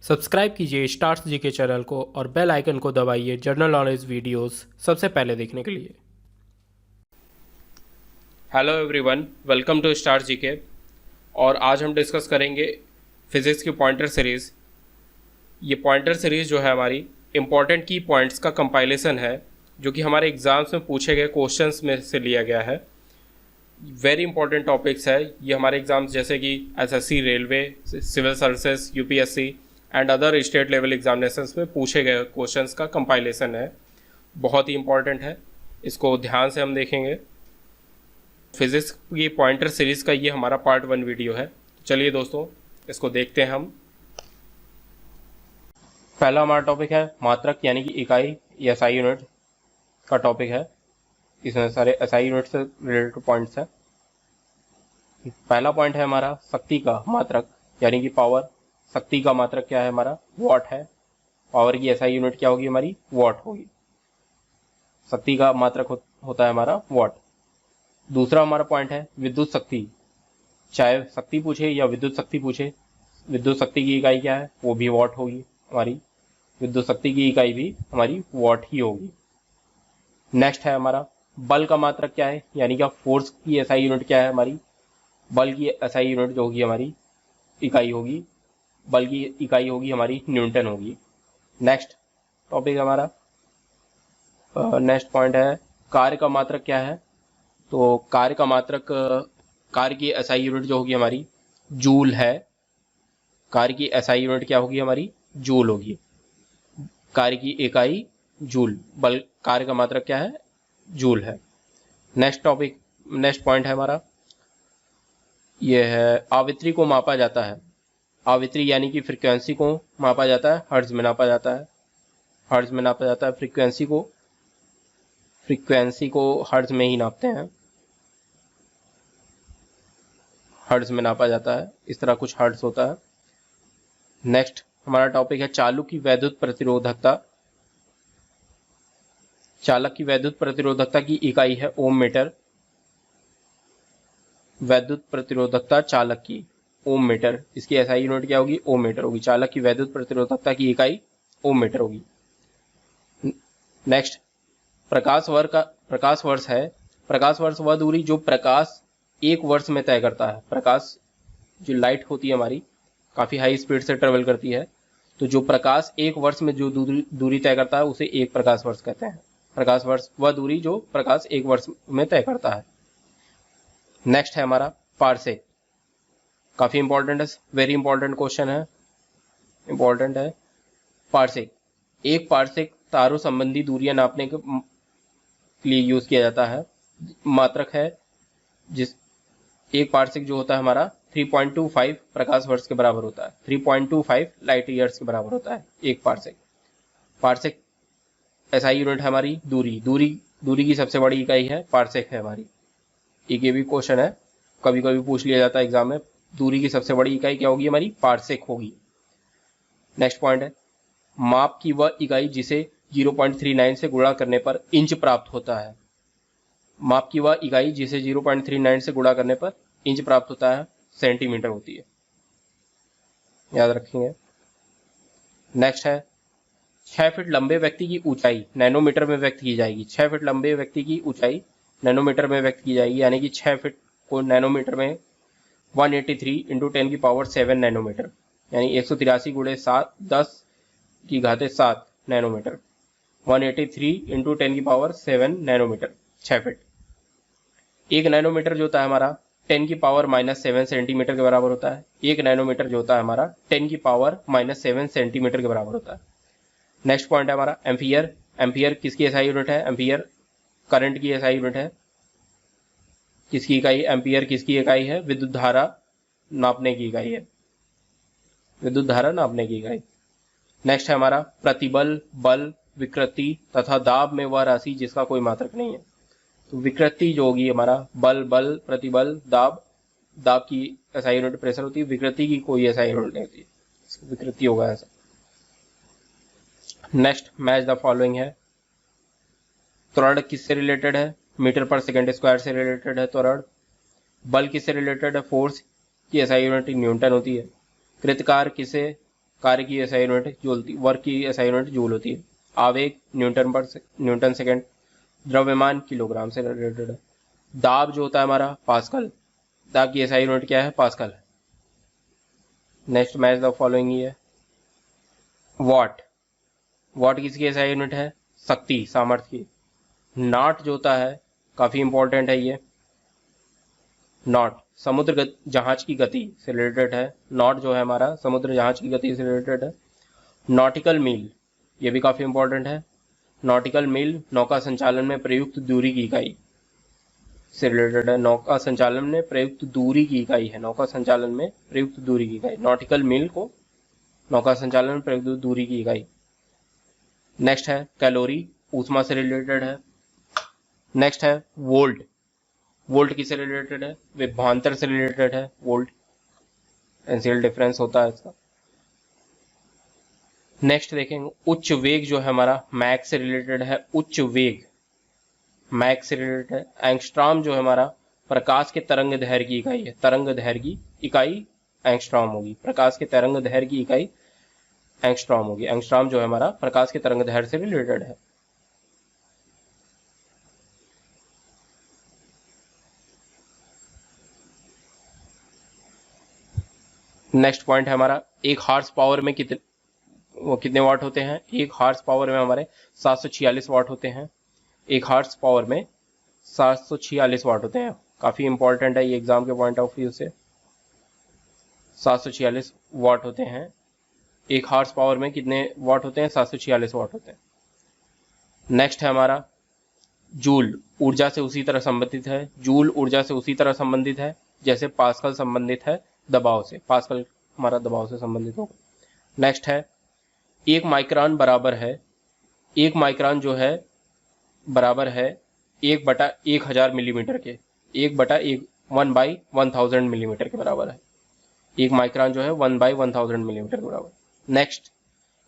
Subscribe कीजिए stars GK channel को और बेल आइकन को दबाइए जनरल नॉलेज वीडियोस सबसे पहले देखने के लिए। Hello everyone, welcome to Stars GK. और आज हम डिस्कस करेंगे फिज़िक्स की पॉइंटर सीरीज़। ये पॉइंटर सीरीज़ जो है हमारी इम्पॉर्टेंट की पॉइंट्स का कंपाइलेशन है, जो कि हमारे एग्ज़ाम्स में पूछे गए क्वेश्चंस में से लिया गया है। वेरी इंपॉर्टेंट टॉपिक्स है ये हमारे एग्ज़ाम्स, जैसे कि SSC, railway, civil services, UPSC and other state level examinations में पूछे गए क्वेश्चंस का कंपाइलेशन है। बहुत ही इंपॉर्टेंट है, इसको ध्यान से हम देखेंगे। फिज़िक्स की पॉइंटर सीरीज़ का ये हमारा पार्ट 1 वीडियो है। चलिए दोस्तों, इसको देखते हैं हम। पहला हमारा टॉपिक है मात्रक यानी कि इकाई या एसआई यूनिट का टॉपिक है। इसमें सारे एसआई यूनिट से रिलेटेड पॉइंट्स हैं। पहला पॉइंट है हमारा शक्ति का मात्रक यानी कि पावर। शक्ति का मात्रक क्या है हमारा? वॉट है। पावर की एसआई यूनिट क्या होगी हमारी? वॉट होगी। शक्ति का मात्रक होता है हमारा वॉट। दूसरा हमारा पॉइंट है विद्युत शक्ति। चाहे शक्ति पूछे या विद्युत शक्ति पूछे, विद्युत शक्ति की इकाई क्या है? वो भी वॉट होगी हमारी। विद्युत शक्ति की इकाई भी हमारी वॉट ही होगी। नेक्स्ट है हमारा बल का मात्रक क्या है, यानी कि फोर्स की एसआई यूनिट क्या है हमारी? बल की एसआई यूनिट जो होगी हमारी इकाई होगी, बल की इकाई होगी हमारी न्यूटन होगी। नेक्स्ट टॉपिक हमारा नेक्स्ट पॉइंट है कार्य का मात्रक क्या है। तो कार्य का मात्रक, कार्य की एसआई यूनिट जो होगी हमारी जूल है। कार्य की एसआई यूनिट क्या होगी हमारी? जूल होगी। कार्य की इकाई जूल, बल कार्य का मात्रक क्या है? जूल है। नेक्स्ट टॉपिक, नेक्स्ट पॉइंट है हमारा ये है आवृत्ति को मापा जाता है। आवृत्ति यानी कि फ्रीक्वेंसी को मापा जाता है, हर्ट्ज में नापा जाता है। हर्ट्ज में नापा जाता है फ्रीक्वेंसी को हर्ट्ज में ही नापते हैं। हर्ट्ज में नापा जाता है, इस तरह कुछ हर्ट्ज होता है। नेक्स्ट हमारा टॉपिक है चालक की वैद्युत प्रतिरोधकता। चालक की वैद्युत प्रतिरोधकता की इकाई है ओम मीटर। वैद्युत प्रतिरोधकता चालक की ओम मीटर, इसकी एसआई यूनिट क्या होगी? ओम मीटर होगी। चालक की वैद्युत प्रतिरोधकता की इकाई ओम मीटर होगी। नेक्स्ट प्रकाश वर्ष है। प्रकाश वर्ष वह दूरी जो प्रकाश एक वर्ष में तय करता है। प्रकाश जो लाइट होती है हमारी काफी हाई स्पीड से ट्रेवल करती है, तो जो प्रकाश एक वर्ष में जो दूरी तय करता है उसे एक प्रकाश वर्ष कहते हैं। प्रकाश वर्ष वह दूरी जो प्रकाश एक वर्ष में तय करता है। नेक्स्ट है हमारा पारसेक। काफी इंपॉर्टेंट है, वेरी इंपॉर्टेंट क्वेश्चन है, इंपॉर्टेंट है। पारसेक, एक पारसेक तारों संबंधी दूरियां नापने के लिए यूज किया जाता है। मात्रक है जिस एक पारसेक जो होता है हमारा 3.25 प्रकाश वर्ष के बराबर होता है। 3.25 लाइट ईयर्स के बराबर होता है एक पारसेक। पारसेक एसआई यूनिट है हमारी दूरी की सबसे बड़ी इकाई है पारसेक है हमारी। ये भी क्वेश्चन है, कभी कभी पूछ लिया जाता है एग्जाम में। दूरी की सबसे बड़ी इकाई क्या होगी हमारी? पारसेक होगी। नेक्स्ट पॉइंट है माप की वह इकाई जिसे 0.39 से गुणा करने पर इंच प्राप्त होता है। माप की वह इकाई जिसे 0.39 से गुणा करने पर इंच प्राप्त होता है सेंटीमीटर होती है, याद रखेंगे। नेक्स्ट है 6 फीट लंबे व्यक्ति की ऊंचाई नैनोमीटर में व्यक्त की जाएगी। 6 फीट लंबे व्यक्ति की ऊंचाई नैनोमीटर में व्यक्त की जाएगी, यानी कि 6 फीट को नैनोमीटर में 183 इंटू 10 की पावर 7 नैनोमीटर, यानी 183 गुणे 10 की घाते 7 नैनोमीटर। 183 इंटू 10 की पावर 7 नैनोमीटर, 6 फीट। एक नैनोमीटर जो होता है हमारा 10 की पावर -7 सेंटीमीटर के बराबर होता है। एक नैनोमीटर जो होता है हमारा 10 की पावर -7 सेंटीमीटर के बराबर होता है। नेक्स्ट पॉइंट है हमारा एम्पियर। एम्पियर किसकी एसआई यूनिट है? एम्पियर करंट की एसआई यूनिट है। किसकी इकाई? एम्पियर किसकी इकाई है? विद्युत धारा नापने की इकाई है, विद्युत धारा नापने की इकाई। नेक्स्ट है हमारा प्रतिबल, बल, विकृति तथा दाब में वह राशि जिसका कोई मात्रक नहीं है। तो विकृति जो होगी हमारा बल, प्रतिबल, दाब की एसआई यूनिट प्रेशर होती है। विकृति की कोई एसआई यूनिट नहीं होती, विकृति होगा ऐसा। नेक्स्ट मैच द फॉलोइंग है। त्वरण किससे रिलेटेड है? मीटर पर सेकंड स्क्वायर से रिलेटेड है त्वरण। बल किससे रिलेटेड है? फोर्स की एसआई यूनिट न्यूटन होती है। कृतकार किसे कार्य की एसआई यूनिट जूल, वर्क की एसआई यूनिट जूल होती है। आवेग न्यूटन सेकेंड, द्रव्यमान किलोग्राम से रिलेटेड है। दाब जो होता है हमारा पास्कल, दाब की एसआई यूनिट क्या है, पास्कल है। नेक्स्ट मैच द फॉलोइंग है। वॉट, वॉट किसकी एसआई यूनिट है, शक्ति, सामर्थ्य की। नॉट जो होता है काफी इंपॉर्टेंट है ये, नॉट समुद्र जहाज की गति से रिलेटेड है। नॉट जो है हमारा समुद्र जहाज की गति से रिलेटेड है। नॉटिकल मील, ये भी काफी इंपॉर्टेंट है। नॉटिकल मील नौका संचालन में प्रयुक्त दूरी की इकाई से रिलेटेड है। नौका संचालन में प्रयुक्त दूरी की इकाई है, नौका संचालन में प्रयुक्त दूरी की इकाई, नॉटिकल मील को नौका संचालन में प्रयुक्त दूरी की इकाई। नेक्स्ट है कैलोरी, ऊष्मा से रिलेटेड है। नेक्स्ट है वोल्ट, वोल्ट किससे रिलेटेड है, विभवांतर से रिलेटेड है वोल्ट, एनसीएल डिफरेंस होता है इसका। नेक्स्ट देखेंगे उच्च वेग जो है हमारा मैक से रिलेटेड है, उच्च वेग मैक से रिलेटेड है। एंगस्ट्रॉम जो है हमारा प्रकाश के तरंग दैर्घ्य की इकाई है, तरंग दैर्घ्य की इकाई एंगस्ट्रॉम होगी, प्रकाश के तरंग दैर्घ्य की इकाई एंगस्ट्रॉम होगी। एंगस्ट्रॉम जो है हमारा प्रकाश के तरंग दैर्घ्य से रिलेटेड है। नेक्स्ट पॉइंट है हमारा एक हार्स पावर में कितने वाट होते हैं, एक हार्स पावर में हमारे 746 वाट होते हैं। एक हार्स पावर में 746 वाट होते हैं, काफी इंपॉर्टेंट है ये एग्जाम के पॉइंट ऑफ व्यू से। 746 वाट होते हैं, एक हार्स पावर में कितने वाट होते हैं, 746 वाट होते हैं। नेक्स्ट है हमारा जूल, ऊर्जा से उसी तरह संबंधित है, जूल ऊर्जा से उसी तरह संबंधित है जैसे पास्कल संबंधित है दबाव से, पास्कल हमारा दबाव से संबंधित होगा। नेक्स्ट है एक माइक्रोन बराबर है, एक माइक्रोन जो है बराबर है 1/1000 मिलीमीटर के, 1/1/1000 मिलीमीटर के बराबर है। एक माइक्रोन जो है 1/1000 मिलीमीटर के बराबर। नेक्स्ट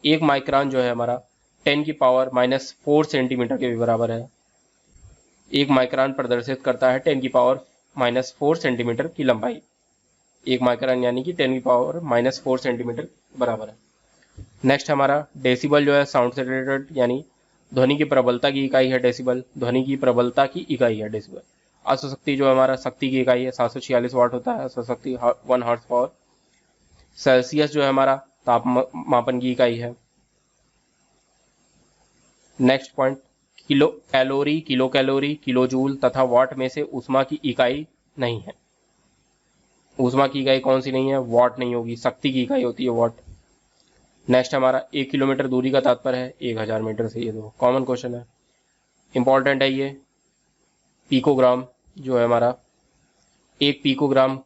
एक माइक्रोन जो है हमारा 10⁻⁻4 सेंटीमीटर के भी बराबर है। एक माइक्रोन प्रदर्शित करता है 10⁻⁻4 सेंटीमीटर की लंबाई, एक माइक्रोन यानी कि 10⁻⁻4 सेंटीमीटर बराबर है। नेक्स्ट हमारा डेसिबल जो है साउंड से रिलेटेड, यानी ध्वनि की प्रबलता की इकाई है डेसिबल, ध्वनि की प्रबलता की इकाई है डेसिबल। अश्वशक्ति जो हमारा शक्ति की इकाई है, 746 वाट होता है अश्वशक्ति 1 हॉर्स पावर। सेल्सियस जो है हमारा तापमापन की इकाई है। Next point kilo calorie, kilo calorie, kilo joule तथा वाट में से ऊष्मा की इकाई नहीं है। ऊष्मा की इकाई कौन सी नहीं है, वाट नहीं होगी, शक्ति की इकाई होती है वाट। नेक्स्ट हमारा 1 किलोमीटर दूरी का तात्पर्य है 1000 मीटर से, ये दो कॉमन क्वेश्चन है, इंपॉर्टेंट है ये। पिकोग्राम जो है हमारा, एक पिकोग्राम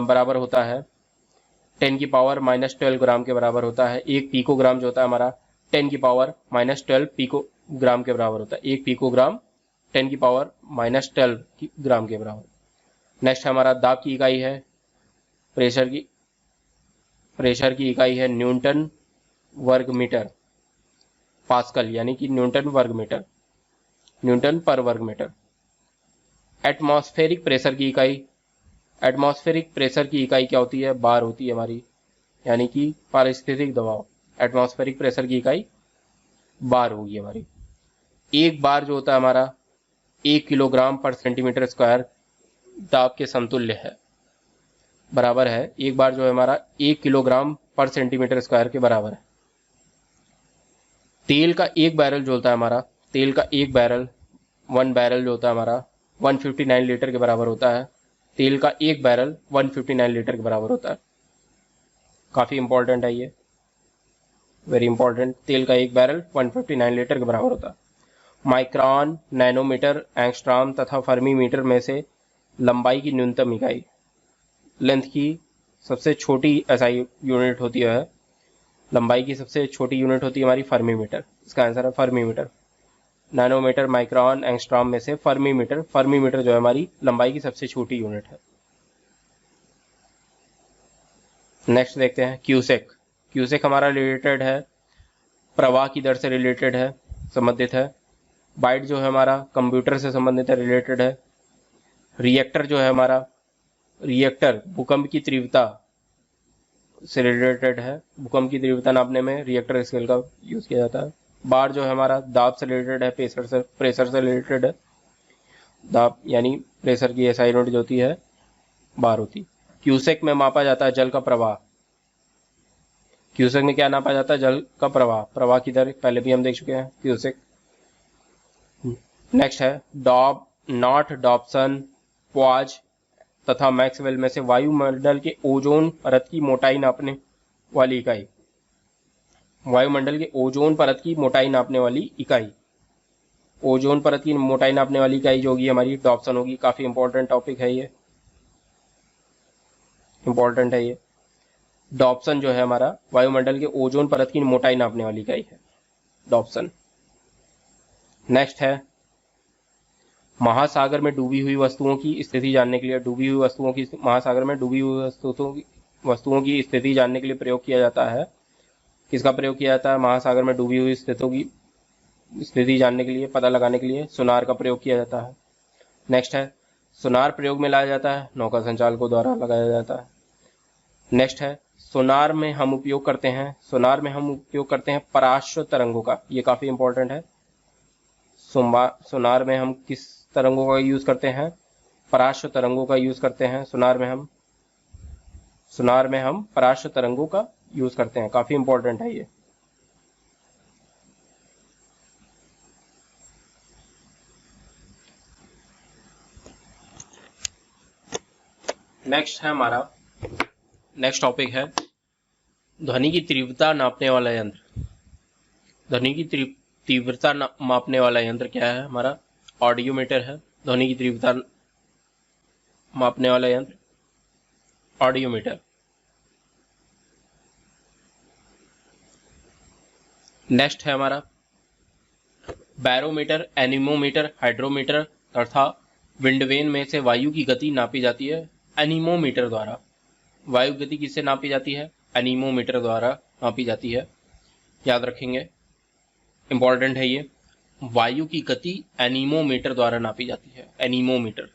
बराबर होता है 10⁻⁻12 ग्राम के बराबर होता है। एक पिकोग्राम जो होता है हमारा 10⁻⁻12 पिकोग्राम के बराबर होता है। एक पिकोग्राम 10⁻⁻12 ग्राम के बराबर। नेक्स्ट हमारा दाब की इकाई है, प्रेशर की इकाई है न्यूटन वर्ग मीटर, पास्कल यानी कि न्यूटन वर्ग मीटर, न्यूटन पर वर्ग मीटर। एटमॉस्फेरिक प्रेशर की इकाई, एटमॉस्फेरिक प्रेशर की इकाई क्या होती है, बार होती है हमारी, यानी कि पारिस्थितिक दबाव। एटमॉस्फेरिक प्रेशर की इकाई बार होगी हमारी। एक बार जो होता है हमारा 1 किलोग्राम पर सेंटीमीटर स्क्वायर दाब के समतुल्य है, बराबर है। एक बार जो है हमारा 1 किलोग्राम पर सेंटीमीटर स्क्वायर के बराबर है। तेल का एक बैरल जो होता है हमारा, तेल का एक बैरल 1 बैरल जो होता है हमारा 159 लीटर के बराबर होता है। तेल का एक बैरल 159 लीटर के बराबर होता है, काफी इंपॉर्टेंट है ये, वेरी इंपॉर्टेंट। तेल का एक बैरल 159 लीटर के बराबर होता है। माइक्रोन, नैनोमीटर, एंगस्ट्रॉम तथा फर्मीमीटर में से लंबाई की न्यूनतम इकाई, लेंथ की सबसे छोटी एसआई यूनिट होती है, लंबाई की सबसे छोटी यूनिट होती है हमारी फर्मीमीटर। इसका आंसर है फर्मीमीटर। नैनोमीटर, माइक्रोन, एंगस्ट्रॉम में से फर्मीमीटर, फर्मीमीटर जो है हमारी लंबाई की सबसे छोटी यूनिट है। नेक्स्ट देखते हैं क्यूसेक। क्यूसेक हमारा रिलेटेड है प्रवाह की दर से रिलेटेड है, संबंधित है। बाइट जो है हमारा कंप्यूटर से संबंधित है, रिलेटेड है। रिएक्टर जो है हमारा, रिएक्टर भूकंप की तीव्रता से रिलेटेड है। भूकंप की तीव्रता नापने में रिएक्टर स्केल का यूज किया जाता है। बार जो है हमारा दाब से रिलेटेड है, प्रेशर से रिलेटेड है। दाब यानी प्रेशर की एसआई यूनिट जो होती है बार होती। क्यूसेक में मापा जाता है जल का प्रवाह। क्यूसेक में क्या नापा जाता है? जल का प्रवाह, प्रवाह की दर पहले भी हम देख चुके हैं, क्यूसेक। नेक्स्ट है डॉब, नॉट, डॉप्सन, प्वाज तथा मैक्सवेल में से वायुमंडल के ओजोन परत की मोटाई नापने वाली इकाई। वायुमंडल के ओजोन परत की मोटाई नापने वाली इकाई, ओजोन परत की मोटाई नापने वाली इकाई जो होगी हमारी डॉप्सन होगी। काफी इंपॉर्टेंट टॉपिक है ये, इंपॉर्टेंट है ये। डॉप्सन जो है हमारा वायुमंडल के ओजोन परत की मोटाई नापने वाली इकाई है, डॉप्सन। नेक्स्ट है महासागर में डूबी हुई वस्तुओं की स्थिति जानने के लिए, डूबी हुई वस्तुओं की, महासागर में डूबी हुई वस्तुओं की स्थिति जानने के लिए प्रयोग किया जाता है। किसका प्रयोग किया जाता है? महासागर में डूबी हुई स्थितियों की स्थिति जानने के लिए, पता लगाने के लिए सोनार का प्रयोग किया जाता है। नेक्स्ट है सोनार प्रयोग में लाया जाता है, नौका संचालकों द्वारा लगाया जाता है। नेक्स्ट है सोनार में हम उपयोग करते हैं, सोनार में हम उपयोग करते हैं पराश्व तरंगों का। ये काफी इंपॉर्टेंट है। सोनार में हम किस तरंगों का यूज करते हैं? पराश्व तरंगों का यूज करते हैं सोनार में हम पराश्व तरंगों का यूज करते हैं। काफी इंपॉर्टेंट है ये। नेक्स्ट है हमारा, नेक्स्ट टॉपिक है ध्वनि की तीव्रता नापने वाला यंत्र। ध्वनि की तीव्रता मापने वाला यंत्र क्या है? हमारा ऑडियोमीटर है। ध्वनि की तीव्रता मापने वाला यंत्र ऑडियोमीटर। नेक्स्ट है हमारा बैरोमीटर, एनीमोमीटर, हाइड्रोमीटर तथा विंडवेन में से वायु की गति नापी जाती है एनीमोमीटर द्वारा। वायु गति किससे नापी जाती है? एनीमोमीटर द्वारा नापी जाती है, याद रखेंगे, इंपॉर्टेंट है ये। वायु की गति एनीमोमीटर द्वारा नापी जाती है, एनीमोमीटर।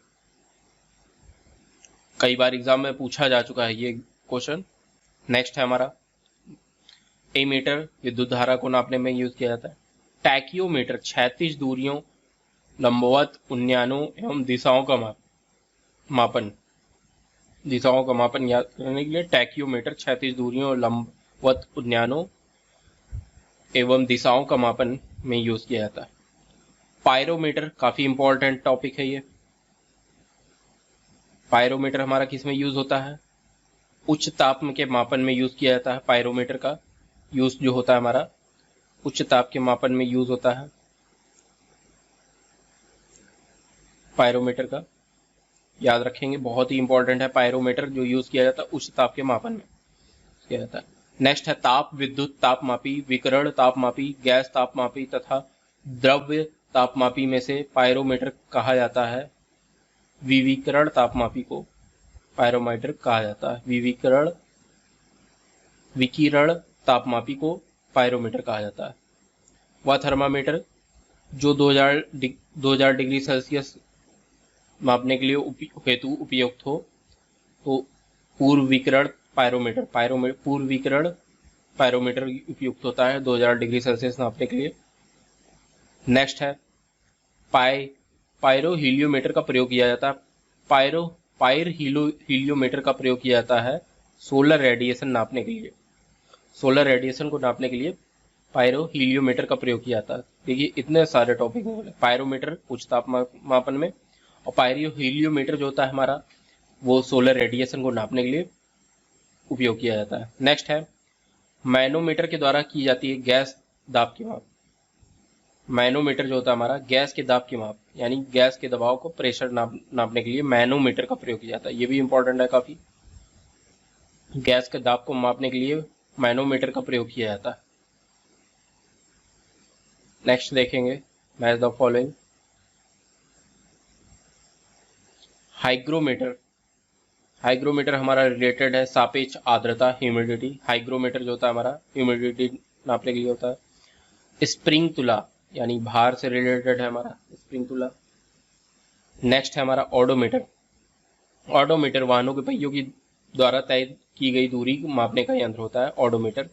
कई बार एग्जाम में पूछा जा चुका है ये क्वेश्चन। नेक्स्ट है हमारा एमीटर, विद्युत धारा को नापने में यूज किया जाता है। टैकियोमीटर, क्षैतिज दूरियों, लंबवत उन्नयनों एवं दिशाओं का मापन, दिशाओं का मापन याद करने के लिए टैकियोमीटर क्षैतिज दूरियों, लंबवत उन्नयनों एवं दिशाओं का मापन में यूज किया जाता है। पायरोमीटर, काफी इंपॉर्टेंट टॉपिक है ये। पायरोमीटर हमारा किस में यूज होता है? उच्च ताप के मापन में यूज किया जाता है। पायरोमीटर का यूज जो होता है हमारा उच्च ताप के मापन में यूज होता है पायरोमीटर का, याद रखेंगे, बहुत ही इंपॉर्टेंट है। पायरोमीटर जो यूज किया जाता है उच्च ताप के मापन में किया जाता है। नेक्स्ट है ताप विद्युत तापमापी, विकिरण तापमापी, गैस तापमापी तथा द्रव्य तापमापी में से पायरोमीटर कहा जाता है विकिरण तापमापी को पायरोमीटर कहा जाता है। विकिरण तापमापी को पायरोमीटर कहा जाता है। वह थर्मामीटर जो 2000 डिग्री सेल्सियस मापने के लिए हेतु उपयुक्त हो तो पूर्व विकिरण पायरोमीटर उपयुक्त होता है 2000 डिग्री सेल्सियस नापने के लिए। नेक्स्ट है पायरो हीलियोमीटर का प्रयोग किया जाता है। हीलियोमीटर का प्रयोग किया जाता है सोलर रेडिएशन नापने के लिए। सोलर रेडिएशन को नापने के लिए पायरो हीलियोमीटर का प्रयोग किया जाता है। देखिए इतने सारे टॉपिक हैं। पायरोमीटर उच्च तापमापन में, और पायरो हीलियोमीटर जो होता है हमारा वो सोलर रेडिएशन को नापने के लिए उपयोग किया जाता है। नेक्स्ट है मैनोमीटर के द्वारा की जाती है गैस दाब की माप। मैनोमीटर जो होता है हमारा गैस के दाब की माप, यानी गैस के दबाव को, प्रेशर नापने के लिए मैनोमीटर का प्रयोग किया जाता है। ये भी इंपॉर्टेंट है काफी। गैस के दाब को मापने के लिए मैनोमीटर का प्रयोग किया जाता है। नेक्स्ट देखेंगे match the following. Hygrometer, hygrometer हमारा रिलेटेड है सापेक्ष आर्द्रता, ह्यूमिडिटी। हाइग्रोमीटर जो होता है हमारा ह्यूमिडिटी नापने के लिए होता है। स्प्रिंग तुला यानी भार से रिलेटेड है हमारा स्प्रिंग तुला। नेक्स्ट है हमारा ऑडोमीटर। ऑडोमीटर वाहनों के पहियों की द्वारा तय की गई दूरी मापने का यंत्र होता है ओडोमीटर।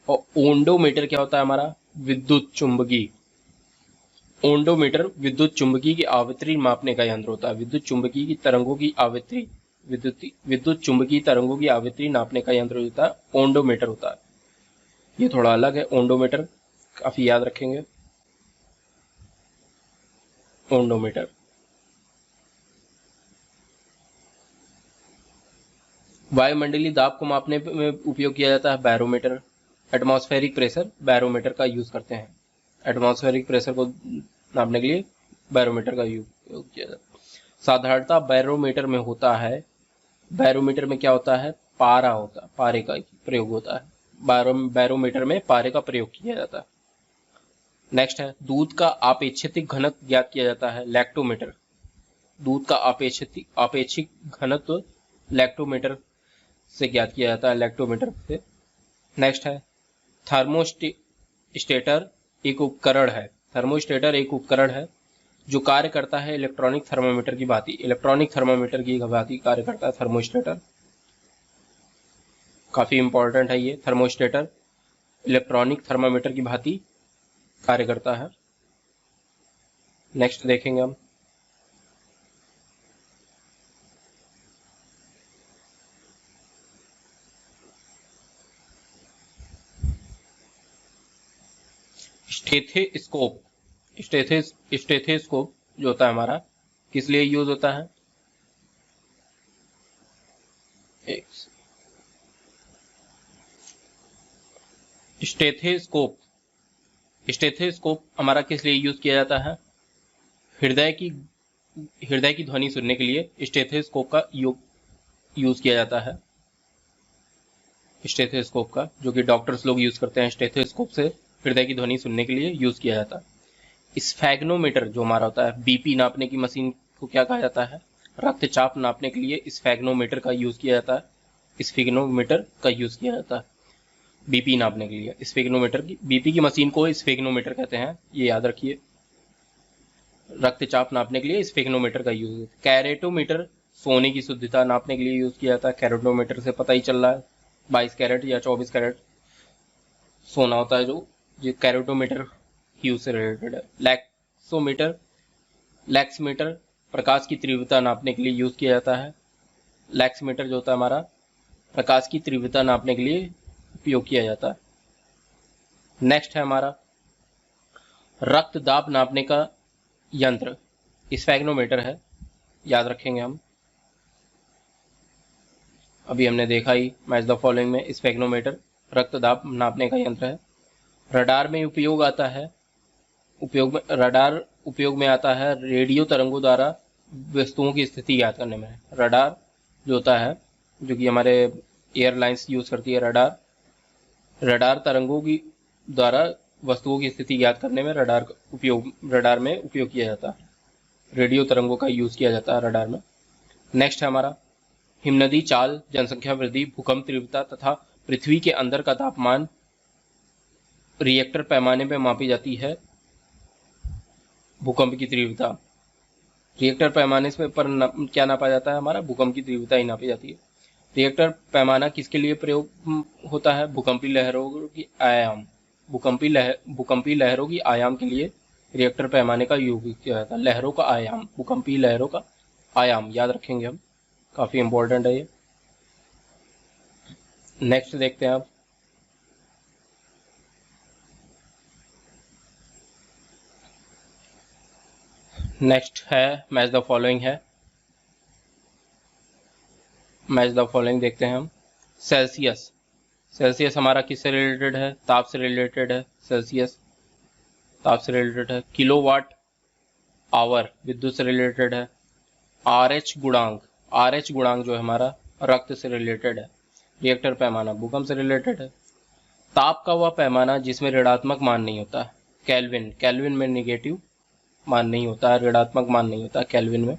और ओंडोमीटर क्या होता है हमारा? विद्युत चुंबकीय। ओंडोमीटर विद्युत चुंबकीय की आवृत्ति मापने का यंत्र होता है। विद्युत चुंबकीय की तरंगों की आवृत्ति विद्युत चुंबकीय तरंगों की आवृत्ति नापने का यंत्र होता है ओंडोमीटर होता है। ये थोड़ा अलग है ओंडोमीटर, काफी याद रखेंगे ओंडोमीटर। वायुमंडलीय दाब को मापने में उपयोग किया जाता है बैरोमीटर। एटमॉस्फेरिक प्रेशर बैरोमीटर का यूज करते हैं। एटमॉस्फेरिक प्रेशर को नापने के लिए बैरोमीटर का उपयोग किया जाता है। साधारणतः बैरोमीटर में होता है, बैरोमीटर में क्या होता है? पारा होता है, पारे का प्रयोग होता है। बैरोमीटर में पारे का प्रयोग किया जाता है। नेक्स्ट है दूध का आपेक्षिक घनत्व ज्ञात किया जाता है लैक्टोमीटर। दूध का आपेक्षिक घनत्व लैक्टोमीटर से ज्ञात किया जाता है, लैक्टोमीटर से। नेक्स्ट है थर्मोस्टेटर एक उपकरण है। थर्मोस्टेटर एक उपकरण है जो कार्य करता है इलेक्ट्रॉनिक थर्मामीटर की भांति। इलेक्ट्रॉनिक थर्मामीटर की भांति कार्य करता है थर्मोस्टेटर। काफी इंपॉर्टेंट है ये थर्मोस्टेटर, इलेक्ट्रॉनिक थर्मामीटर की भांति कार्य करता है। नेक्स्ट देखेंगे हम स्टेथोस्कोप। स्टेथोस्कोप जो होता है हमारा किस लिए यूज होता है? स्टेथोस्कोप हमारा किस लिए यूज किया जाता है? हृदय की ध्वनि सुनने के लिए स्टेथोस्कोप का यूज किया जाता है। स्टेथोस्कोप का जो कि डॉक्टर्स लोग यूज करते हैं, स्टेथोस्कोप से हृदय की ध्वनि सुनने के लिए यूज किया जाता है। स्फेग्नोमीटर जो हमारा होता है, बीपी नापने की मशीन को क्या कहा जाता है? रक्तचाप नापने के लिए स्फेग्नोमीटर का यूज किया जाता है। स्फेग्नोमीटर का यूज किया जाता है बीपी नापने के लिए। स्फेग्नोमीटर की बीपी की मशीन को स्फेग्नोमीटर कहते हैं, ये याद रखिए। रक्तचाप नापने के लिए स्फेग्नोमीटर का यूज। कैरेटोमीटर सोने की शुद्धता नापने के लिए यूज किया जाता है। कैरेटोमीटर से पता ही चल रहा है 22 कैरेट या 24 कैरेट सोना होता है जो कैरेटोमीटर ह्यू से रिलेटेड है। लैक्सोमीटर प्रकाश की तीव्रता नापने के लिए यूज किया जाता है। लैक्समीटर जो होता है हमारा प्रकाश की तीव्रता नापने के लिए उपयोग किया जाता है। नेक्स्ट है हमारा रक्त दाब नापने का यंत्र, स्फेग्नोमीटर है, याद रखेंगे हम। अभी हमने देखा ही मैच द फॉलोइंग में स्फेग्नोमीटर रक्त दाब नापने का यंत्र है। रडार में उपयोग आता है, रडार उपयोग में आता है रेडियो तरंगों द्वारा वस्तुओं की स्थिति ज्ञात करने में। रडार जो होता है, जो कि हमारे एयरलाइंस यूज करती है रडार तरंगों की द्वारा वस्तुओं की स्थिति ज्ञात करने में रडार में उपयोग किया जाता है। रेडियो तरंगों का यूज किया जाता है रडार में। नेक्स्ट है हमारा हिमनदी चाल, जनसंख्या वृद्धि, भूकंप तीव्रता तथा पृथ्वी के अंदर का तापमान रिएक्टर पैमाने पर मापी जाती है। भूकंप की तीव्रता रिएक्टर पैमाने पर क्या नापा जाता है? हमारा भूकंप की तीव्रता ही नापी जाती है। रिएक्टर पैमाना किसके लिए प्रयोग होता है? भूकंपीय लहरों की आयाम। भूकंपीय लहरों की आयाम के लिए रिएक्टर पैमाने का उपयोग किया जाता है। लहरों का आयाम, भूकंपीय लहरों का आयाम याद रखेंगे हम, काफी इंपॉर्टेंट है ये। नेक्स्ट देखते हैं आप नेक्स्ट है मैच द फॉलोइंग है। मैच द फॉलोइंग देखते हैं हम। सेल्सियस हमारा किससे रिलेटेड है? ताप से रिलेटेड है। सेल्सियस ताप से रिलेटेड है। किलोवाट आवर विद्युत से रिलेटेड है। आरएच गुणांक जो है हमारा रक्त से रिलेटेड है। रिएक्टर पैमाना भूकंप से रिलेटेड है। ताप का वह पैमाना जिसमें ऋणात्मक मान नहीं होता। केल्विन में नेगेटिव मान नहीं होता, ऋणात्मक मान नहीं होता केल्विन में।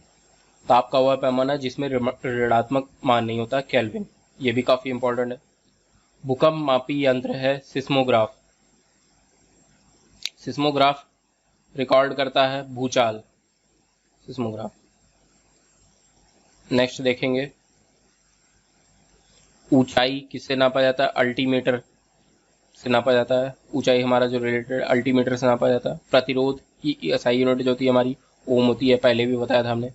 ताप का वह पैमाना जिसमें ऋणात्मक मान नहीं होता, केल्विन। ये भी काफी इंपॉर्टेंट है। भूकंप मापी यंत्र है सिस्मोग्राफ। सिस्मोग्राफ रिकॉर्ड करता है भूचाल, सिस्मोग्राफ। नेक्स्ट देखेंगे ऊंचाई किससे नापा जाता है? अल्टीमीटर से नापा जाता है। ऊंचाई हमारा जो रिलेटेड अल्टीमीटर से नापा जाता है। प्रतिरोध की एसआई यूनिट जो होती है हमारी ओम होती है, पहले भी बताया था हमने।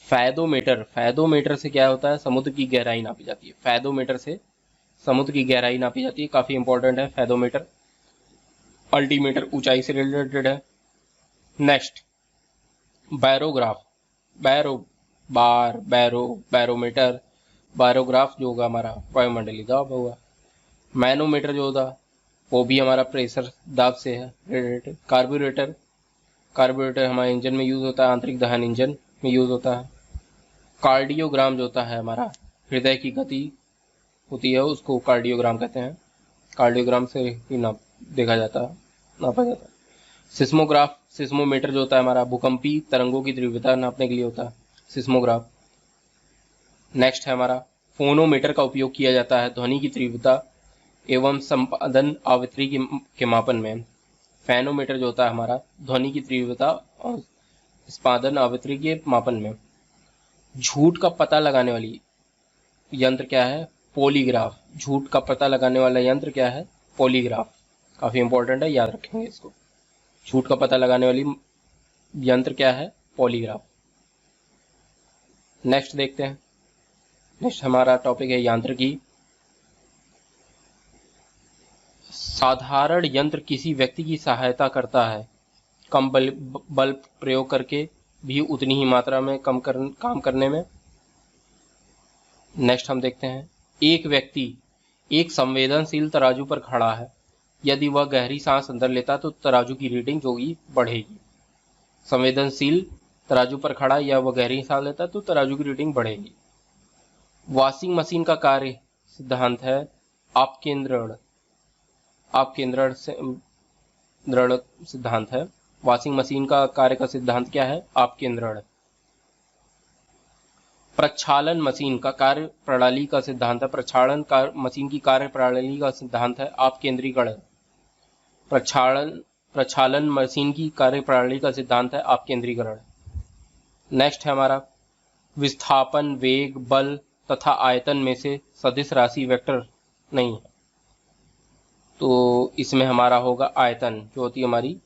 फैदोमीटर, फैदोमीटर से क्या होता है? समुद्र की गहराई नापी जाती है। फैदोमीटर से समुद्र की गहराई नापी जाती है, काफी इंपॉर्टेंट है फैदोमीटर। अल्टीमीटर ऊंचाई से रिलेटेड है। नेक्स्ट बैरोग्राफ, बैरो बार, बैरोमीटर, बैरोग्राफ जो होगा हमारा वायुमंडलीय दाब होगा। मैनोमीटर जो होता वो भी हमारा प्रेशर दाब से है रिलेटेड। कार्बोरेटर, कार्बोरेटर हमारे इंजन में यूज होता है, आंतरिक दहन इंजन में यूज होता है। कार्डियोग्राम जो होता है हमारा हृदय की गति होती है, उसको कार्डियोग्राम कहते हैं। कार्डियोग्राम से ही देखा जाता है, नापा जाता है। सिस्मोग्राफ, सिस्मोमीटर जो होता है हमारा भूकंपी तरंगों की तीव्रता नापने के लिए होता है, सिस्मोग्राफ। नेक्स्ट है हमारा फोनोमीटर का उपयोग किया जाता है ध्वनि की तीव्रता एवं संपादन आवृत्ति के मापन में। फैनोमीटर जो होता है हमारा ध्वनि की तीव्रता और संपादन आवृत्ति के मापन में। झूठ का पता लगाने वाली यंत्र क्या है? पॉलीग्राफ। झूठ का पता लगाने वाला यंत्र क्या है? पॉलीग्राफ। काफी इंपॉर्टेंट है, याद रखेंगे इसको। झूठ का पता लगाने वाली यंत्र क्या है? पॉलीग्राफ। नेक्स्ट देखते हैं। नेक्स्ट हमारा टॉपिक है यांत्रिकी। साधारण यंत्र किसी व्यक्ति की सहायता करता है कम बल प्रयोग करके भी उतनी ही मात्रा में काम करने में। नेक्स्ट हम देखते हैं, एक व्यक्ति एक संवेदनशील तराजू पर खड़ा है, यदि वह गहरी सांस अंदर लेता तो तराजू की रीडिंग जो होगी बढ़ेगी। संवेदनशील तराजू पर खड़ा या वह गहरी सांस लेता तो तराजू की रीडिंग बढ़ेगी। वॉशिंग मशीन का कार्य सिद्धांत है अपकेंद्रण, अपकेंद्रण से दृढ़ सिद्धांत है। वॉशिंग मशीन का कार्य का सिद्धांत क्या है? अपकेंद्रण। प्रक्षालन मशीन का कार्य प्रणाली का सिद्धांत है, प्रक्षालन मशीन की कार्य प्रणाली का सिद्धांत है अपकेंद्रीकरण। प्रक्षालन मशीन की कार्य प्रणाली का सिद्धांत है अपकेंद्रीकरण। नेक्स्ट है हमारा विस्थापन, वेग, बल तथा आयतन में से सदिश राशि वेक्टर नहीं है, तो इसमें हमारा होगा आयतन जो होती है हमारी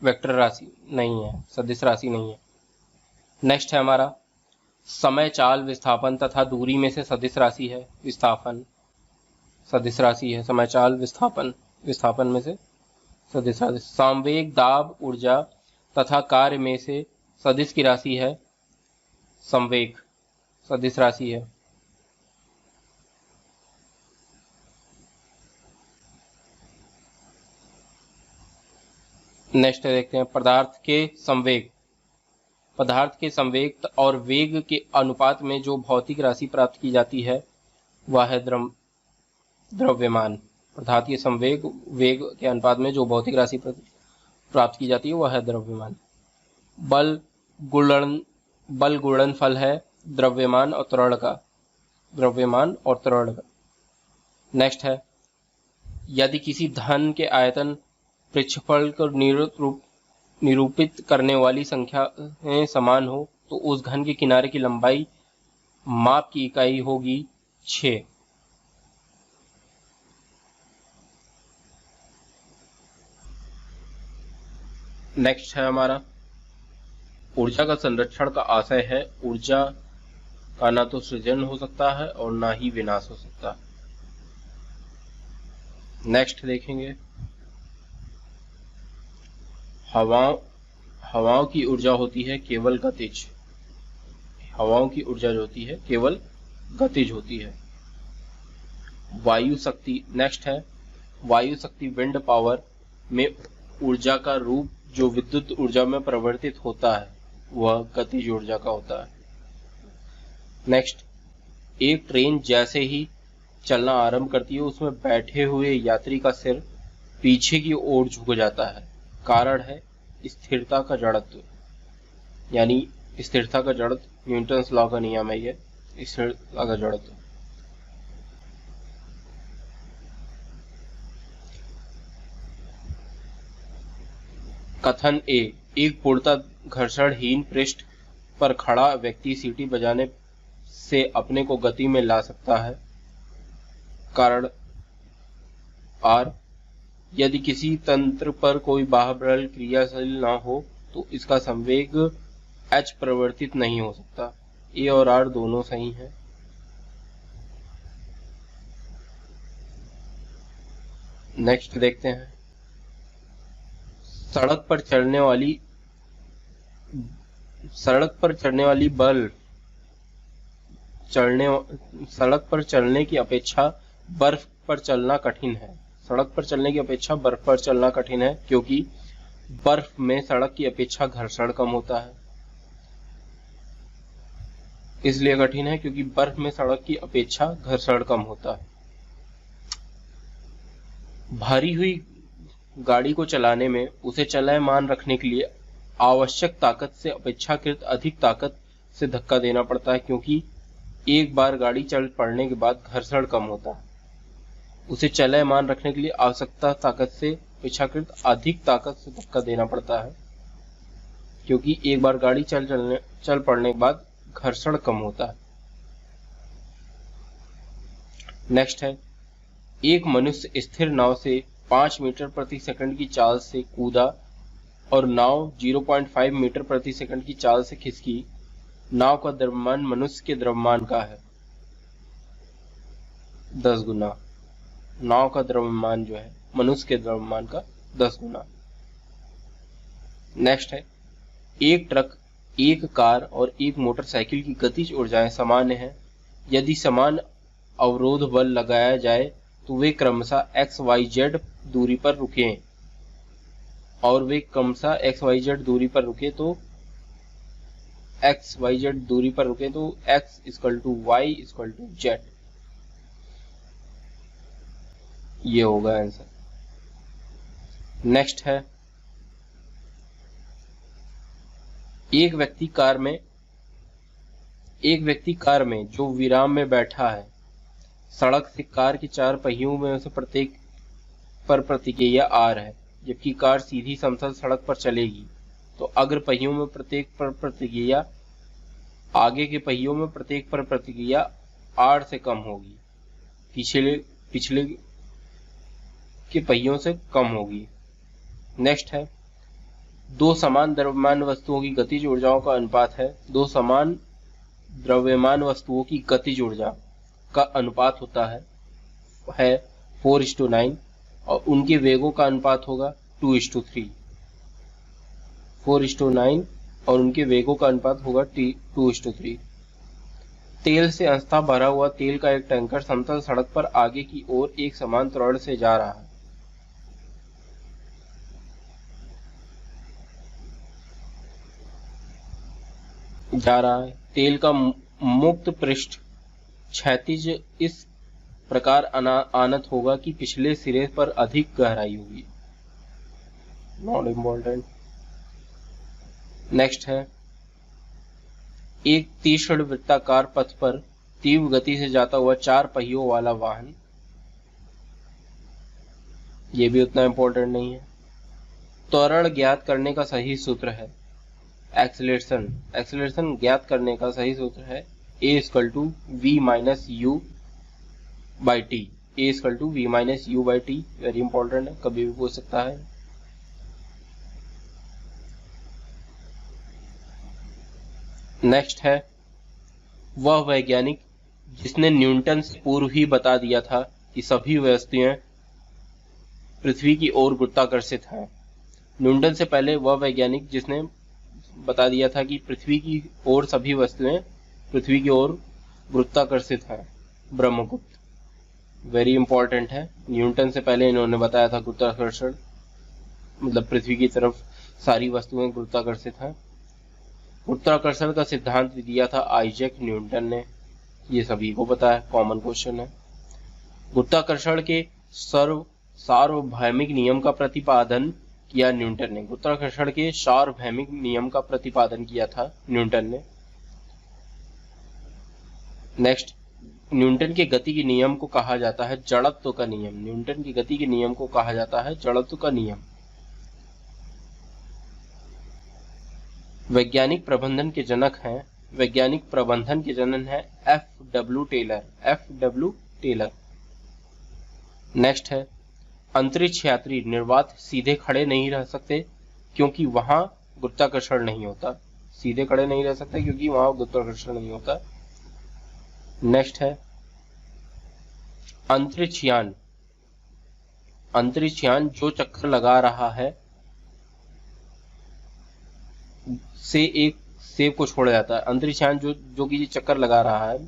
वेक्टर राशि नहीं है, सदिश राशि नहीं है। नेक्स्ट है हमारा समय, चाल, विस्थापन तथा दूरी में से सदिश राशि है विस्थापन, सदिश राशि है समय, चाल, विस्थापन, विस्थापन में से सदिश राशि। संवेग, दाब, ऊर्जा तथा कार्य में से सदिश की राशि है संवेग, सदिश राशि है। नेक्स्ट देखते हैं पदार्थ के संवेग। पदार्थ के संवेग और वेग के अनुपात में जो भौतिक राशि प्राप्त की जाती है वह है द्रव्यमान। पदार्थ के संवेग वेग के अनुपात में जो भौतिक राशि प्राप्त की जाती है वह है द्रव्यमान। बल गुणनफल है द्रव्यमान और त्वरण का, द्रव्यमान और त्वरण का। नेक्स्ट है यदि किसी धन के आयतन पृष्ठफल को निरूपित करने वाली संख्याएं समान हो तो उस घन के किनारे की लंबाई माप की इकाई होगी 6। नेक्स्ट है हमारा ऊर्जा का संरक्षण का आशय है ऊर्जा का ना तो सृजन हो सकता है और ना ही विनाश हो सकता है। नेक्स्ट देखेंगे हवाओं की ऊर्जा होती है केवल गतिज, हवाओं की ऊर्जा जो होती है केवल गतिज होती है। वायु शक्ति, नेक्स्ट है वायु शक्ति विंड पावर में ऊर्जा का रूप जो विद्युत ऊर्जा में परिवर्तित होता है वह गतिज ऊर्जा का होता है। नेक्स्ट एक ट्रेन जैसे ही चलना आरंभ करती है उसमें बैठे हुए यात्री का सिर पीछे की ओर झुक जाता है, कारण है स्थिरता का जड़त्व, यानी स्थिरता का जड़त्व न्यूटन्स लॉ का नियम है ये, स्थिरता का जड़त्व। कथन ए, एक पूर्णतः घर्षणहीन पृष्ठ पर खड़ा व्यक्ति सीटी बजाने से अपने को गति में ला सकता है। कारण R। यदि किसी तंत्र पर कोई बाह्य बल क्रियाशील न हो तो इसका संवेग H परिवर्तित नहीं हो सकता। A और R दोनों सही हैं। नेक्स्ट देखते हैं, सड़क पर चढ़ने वाली सड़क पर चलने की अपेक्षा बर्फ पर चलना कठिन है। सड़क पर चलने की अपेक्षा बर्फ पर चलना कठिन है क्योंकि बर्फ में सड़क की अपेक्षा घर्षण कम होता है। इसलिए कठिन है क्योंकि बर्फ में सड़क की अपेक्षा घर्षण कम होता है। भारी हुई गाड़ी को चलाने में उसे चलयमान रखने के लिए आवश्यक ताकत से अपेक्षाकृत अधिक ताकत से धक्का देना पड़ता है क्योंकि एक बार गाड़ी चल पड़ने के बाद घर्षण कम होता है। उसे चलयमान रखने के लिए आवश्यकता ताकत से अपेक्षाकृत अधिक ताकत से धक्का देना पड़ता है क्योंकि एक बार गाड़ी चल पड़ने के बाद घर्षण कम होता है। नेक्स्ट है, एक मनुष्य स्थिर नाव से 5 मीटर प्रति सेकंड की चाल से कूदा और नाव 0.5 मीटर प्रति सेकंड की चाल से खिसकी। नाव का द्रव्यमान मनुष्य के द्रव्यमान का है 10 गुना। नाव का द्रव्यमान जो है मनुष्य के द्रव्यमान का 10 गुना। नेक्स्ट है, एक ट्रक, एक कार और एक मोटरसाइकिल की गतिज ऊर्जाएं सामान्य हैं। यदि समान अवरोध बल लगाया जाए तो वे क्रमशः XYZ दूरी पर रुकें तो X = Y = Z। ये होगा आंसर। नेक्स्ट है, एक व्यक्ति कार में जो विराम में बैठा है, सड़क से कार के 4 पहियों में से प्रत्येक पर प्रतिक्रिया R है, जबकि कार सीधी समतल सड़क पर चलेगी तो अग्र पहियों में प्रत्येक पर प्रतिक्रिया आगे के पहियों में प्रत्येक पर प्रतिक्रिया R से कम होगी, पिछले के पहियों से कम होगी। नेक्स्ट है, दो समान द्रव्यमान वस्तुओं की गतिज ऊर्जाओं का अनुपात है। दो समान द्रव्यमान वस्तुओं की गतिज ऊर्जा का अनुपात होता है 4:9 और उनके वेगों का अनुपात होगा 2:3। 4:9 और उनके वेगों का अनुपात होगा 2:3। तेल से अंशतः भरा हुआ तेल का एक टैंकर समतल सड़क पर आगे की ओर एक समान त्वरण से जा रहा है। तेल का मुक्त पृष्ठ क्षैतिज इस प्रकार आनत होगा कि पिछले सिरे पर अधिक गहराई होगी। Not important. नेक्स्ट है, एक तीक्ष्ण वृत्ताकार पथ पर तीव्र गति से जाता हुआ 4 पहियों वाला वाहन। ये भी उतना इम्पोर्टेंट नहीं है। त्वरण ज्ञात करने का सही सूत्र है एक्सेलरेशन ज्ञात करने का सही सूत्र है A = V - U/T। A = V - U/T। Very important है, कभी भी पूछ सकता है। नेक्स्ट है, वह वैज्ञानिक जिसने न्यूटन से पूर्व ही बता दिया था कि सभी वस्तुएं पृथ्वी की ओर गुरुत्वाकर्षित हैं। न्यूटन से पहले वह वैज्ञानिक जिसने बता दिया था कि पृथ्वी की ओर सभी वस्तुएं पृथ्वी की ओर गुरुत्वाकर्षित है, ब्रह्मगुप्त। वेरी इंपॉर्टेंट है, न्यूटन से पहले इन्होंने बताया था गुरुत्वाकर्षण, मतलब पृथ्वी की तरफ सारी वस्तुएं गुरुत्वाकर्षित हैं। गुरुत्वाकर्षण का सिद्धांत दिया था आइजैक न्यूटन ने, ये सभी को पता है, कॉमन क्वेश्चन है। गुरुत्वाकर्षण के सार्वभौमिक नियम का प्रतिपादन किया न्यूटन ने। गुरुत्वाकर्षण के सार्वभौमिक नियम का प्रतिपादन किया था न्यूटन ने। नेक्स्ट, न्यूटन के गति के नियम को कहा जाता है जड़त्व का नियम। न्यूटन की गति के नियम को कहा जाता है जड़त्व का नियम। वैज्ञानिक प्रबंधन के जनक हैं F.W. टेलर। नेक्स्ट है अंतरिक्ष यात्री निर्वात सीधे खड़े नहीं रह सकते क्योंकि वहां गुरुत्वाकर्षण नहीं होता। सीधे खड़े नहीं रह सकते क्योंकि वहां गुरुत्वाकर्षण नहीं होता। नेक्स्ट है अंतरिक्षयान, अंतरिक्षयान जो चक्कर लगा रहा है से एक सेब को छोड़ा जाता है। अंतरिक्षयान जो कि चक्कर लगा रहा है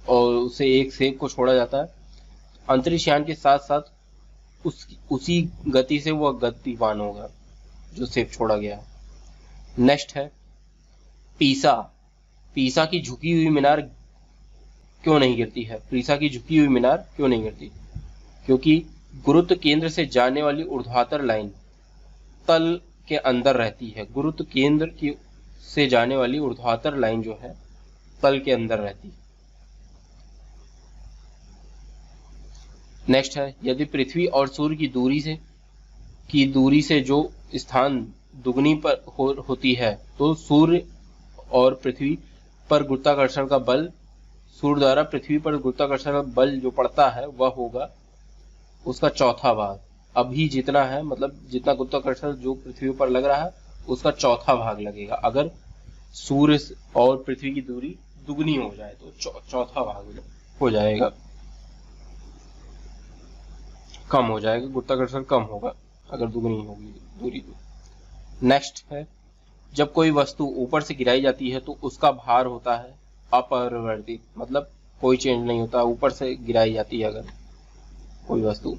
और उसे एक सेब को छोड़ा जाता है। अंतरिक्षयान के साथ साथ उसी गति से वह गतिवान होगा जो सेब छोड़ा गया है। नेक्स्ट है पीसा, पीसा की झुकी हुई मीनार क्यों नहीं गिरती है? पीसा की झुकी हुई मीनार क्यों नहीं गिरती? क्योंकि गुरुत्व केंद्र से जाने वाली ऊर्ध्वाधर लाइन तल के अंदर रहती है। गुरुत्व केंद्र की से जाने वाली ऊर्ध्वाधर लाइन जो है तल के अंदर रहती है। नेक्स्ट है यदि पृथ्वी और सूर्य की दूरी से जो स्थान दुगनी पर होती है तो सूर्य और पृथ्वी पर गुरुत्वाकर्षण का बल, सूर्य द्वारा पृथ्वी पर गुरुत्वाकर्षण का बल जो पड़ता है वह होगा उसका चौथा भाग। अभी जितना है मतलब जितना गुरुत्वाकर्षण जो पृथ्वी पर लग रहा है उसका चौथा भाग लगेगा। अगर सूर्य और पृथ्वी की दूरी दुगनी हो जाए तो चौथा भाग हो जाएगा, कम हो जाएगा, गुरुत्वाकर्षण कम होगा अगर दुगनी होगी दूरी तो। नेक्स्ट है जब कोई वस्तु ऊपर से गिराई जाती है तो उसका भार होता है अपरिवर्तित, मतलब कोई चेंज नहीं होता। ऊपर से गिराई जाती है अगर कोई वस्तु।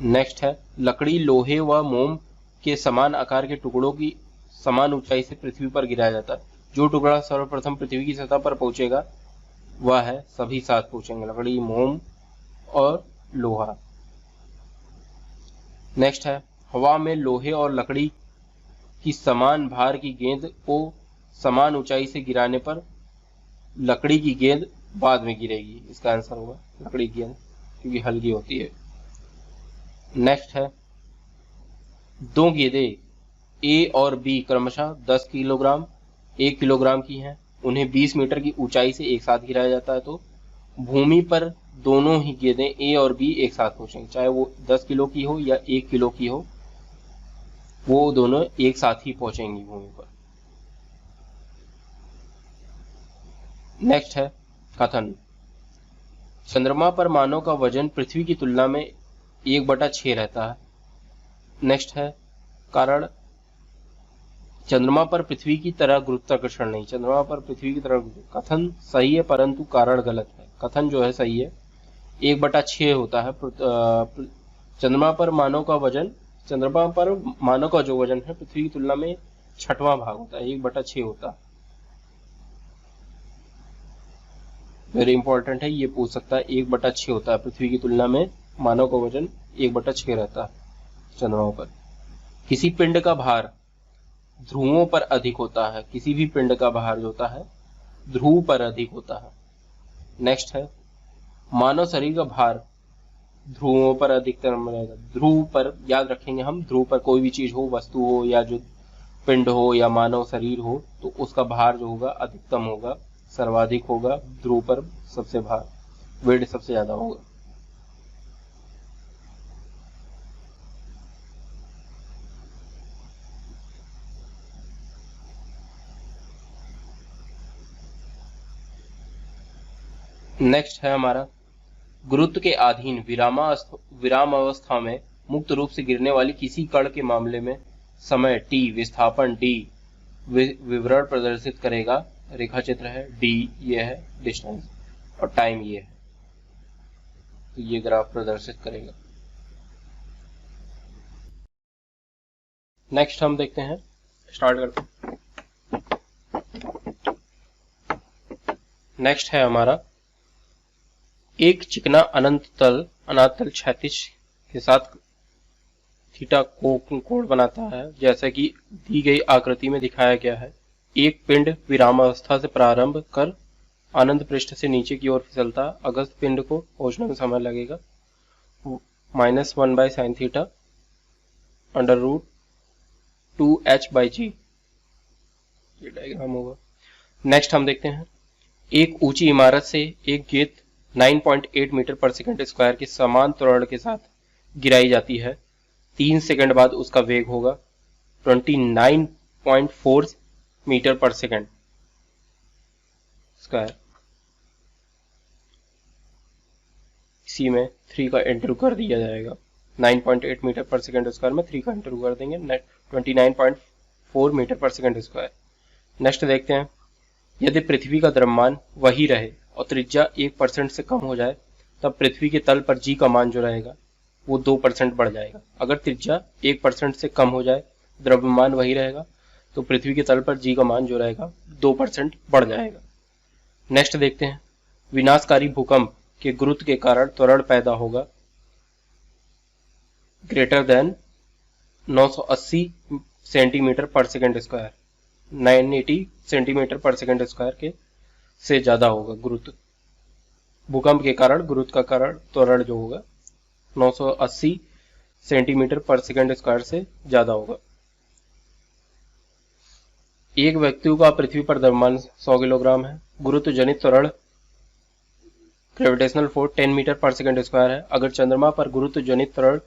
नेक्स्ट है लकड़ी, लोहे व मोम के समान आकार के टुकड़ों की समान ऊंचाई से पृथ्वी पर गिराया जाता है। जो टुकड़ा सर्वप्रथम पृथ्वी की सतह पर पहुंचेगा वह है, सभी साथ पहुंचेंगे, लकड़ी, मोम और लोहा। नेक्स्ट है हवा में लोहे और लकड़ी की समान भार की गेंद को समान ऊंचाई से गिराने पर लकड़ी की गेंद बाद में गिरेगी। इसका आंसर होगा लकड़ी की गेंद क्योंकि हल्की होती है। नेक्स्ट है दो गेंदें ए और बी क्रमशः 10 किलोग्राम 1 किलोग्राम की हैं। उन्हें 20 मीटर की ऊंचाई से एक साथ गिराया जाता है तो भूमि पर दोनों ही गेंदें ए और बी एक साथ पहुंचेंगी, चाहे वो 10 किलो की हो या 1 किलो की हो, वो दोनों एक साथ ही पहुंचेंगी भूमि पर। नेक्स्ट है कथन, चंद्रमा पर मानव का वजन पृथ्वी की तुलना में 1/6 रहता है। नेक्स्ट है कारण, चंद्रमा पर पृथ्वी की तरह गुरुत्वाकर्षण नहीं, चंद्रमा पर पृथ्वी की तरह। कथन सही है परंतु कारण गलत है। कथन जो है सही है, 1/6 होता है। चंद्रमा पर मानव का जो वजन है पृथ्वी की तुलना में 6वां भाग होता है, 1/6 होता है। वेरी इंपॉर्टेंट है, ये पूछ सकता है। 1/6 होता है पृथ्वी की तुलना में, मानव का वजन 1/6 रहता है चंद्रमा पर। किसी पिंड का भार ध्रुवों पर अधिक होता है, किसी भी पिंड का भार जो होता है ध्रुव पर अधिक होता है। नेक्स्ट है मानव शरीर का भार ध्रुवों पर अधिकतम रहेगा। ध्रुव पर याद रखेंगे हम, ध्रुव पर कोई भी चीज हो, वस्तु हो या जो पिंड हो या मानव शरीर हो, तो उसका भार जो होगा अधिकतम होगा, सर्वाधिक होगा। ध्रुव पर सबसे भार, वेट सबसे ज्यादा होगा। नेक्स्ट है हमारा गुरुत्व के अधीन विराम अवस्था में मुक्त रूप से गिरने वाली किसी कण के मामले में समय t, विस्थापन d विवरण प्रदर्शित करेगा। रेखा चित्र है, d ये है डिस्टेंस और टाइम ये है, तो ये ग्राफ प्रदर्शित करेगा। नेक्स्ट हम देखते हैं, स्टार्ट करते हैं। नेक्स्ट है हमारा एक चिकना अनंत तल क्षैतिज के साथ थीटा कोण बनाता है, जैसा कि दी गई आकृति में दिखाया गया है। एक पिंड विरामावस्था से प्रारंभ कर अनंत पृष्ठ से नीचे की ओर फिसलता। अगस्त पिंड को पहुंचने में समय लगेगा -1/sin थीटा √2h/g। ये डायग्राम होगा। नेक्स्ट हम देखते हैं एक ऊंची इमारत से एक गेंद 9.8 मीटर पर सेकंड स्क्वायर के समान त्वरण के साथ गिराई जाती है, 3 सेकंड बाद उसका वेग होगा 29.4 मीटर पर सेकंड स्क्वायर। इसी में 3 का इंटू कर दिया जाएगा, 9.8 मीटर पर सेकंड स्क्वायर में 3 का इंटू कर देंगे, 29.4 मीटर पर सेकंड स्क्वायर। नेक्स्ट देखते हैं, यदि पृथ्वी का द्रव्यमान वही रहे और त्रिज्या 1% से कम हो जाए तब पृथ्वी के तल पर जी का मान जो रहेगा वो 2% बढ़ जाएगा। अगर त्रिज्या 1% से कम हो जाए, द्रव्यमान वही रहेगा, तो पृथ्वी के तल पर जी का मान जो रहेगा 2% बढ़ जाएगा। नेक्स्ट देखते हैं, विनाशकारी भूकंप के गुरुत्व के कारण त्वरण पैदा होगा ग्रेटर देन 980 सेंटीमीटर पर सेकंड स्क्वायर, 980 सेंटीमीटर पर सेकंड स्क्वायर के से ज्यादा होगा गुरुत्व। भूकंप के कारण गुरुत्व का कारण त्वरण जो होगा 980 सेंटीमीटर पर सेकंड स्क्वायर से ज्यादा होगा। एक व्यक्ति का पृथ्वी पर द्रव्यमान 100 किलोग्राम है, गुरुत्व जनित त्वरण ग्रेविटेशनल फोर्स 10 मीटर पर सेकंड स्क्वायर है। अगर चंद्रमा पर गुरुत्व जनित त्वरण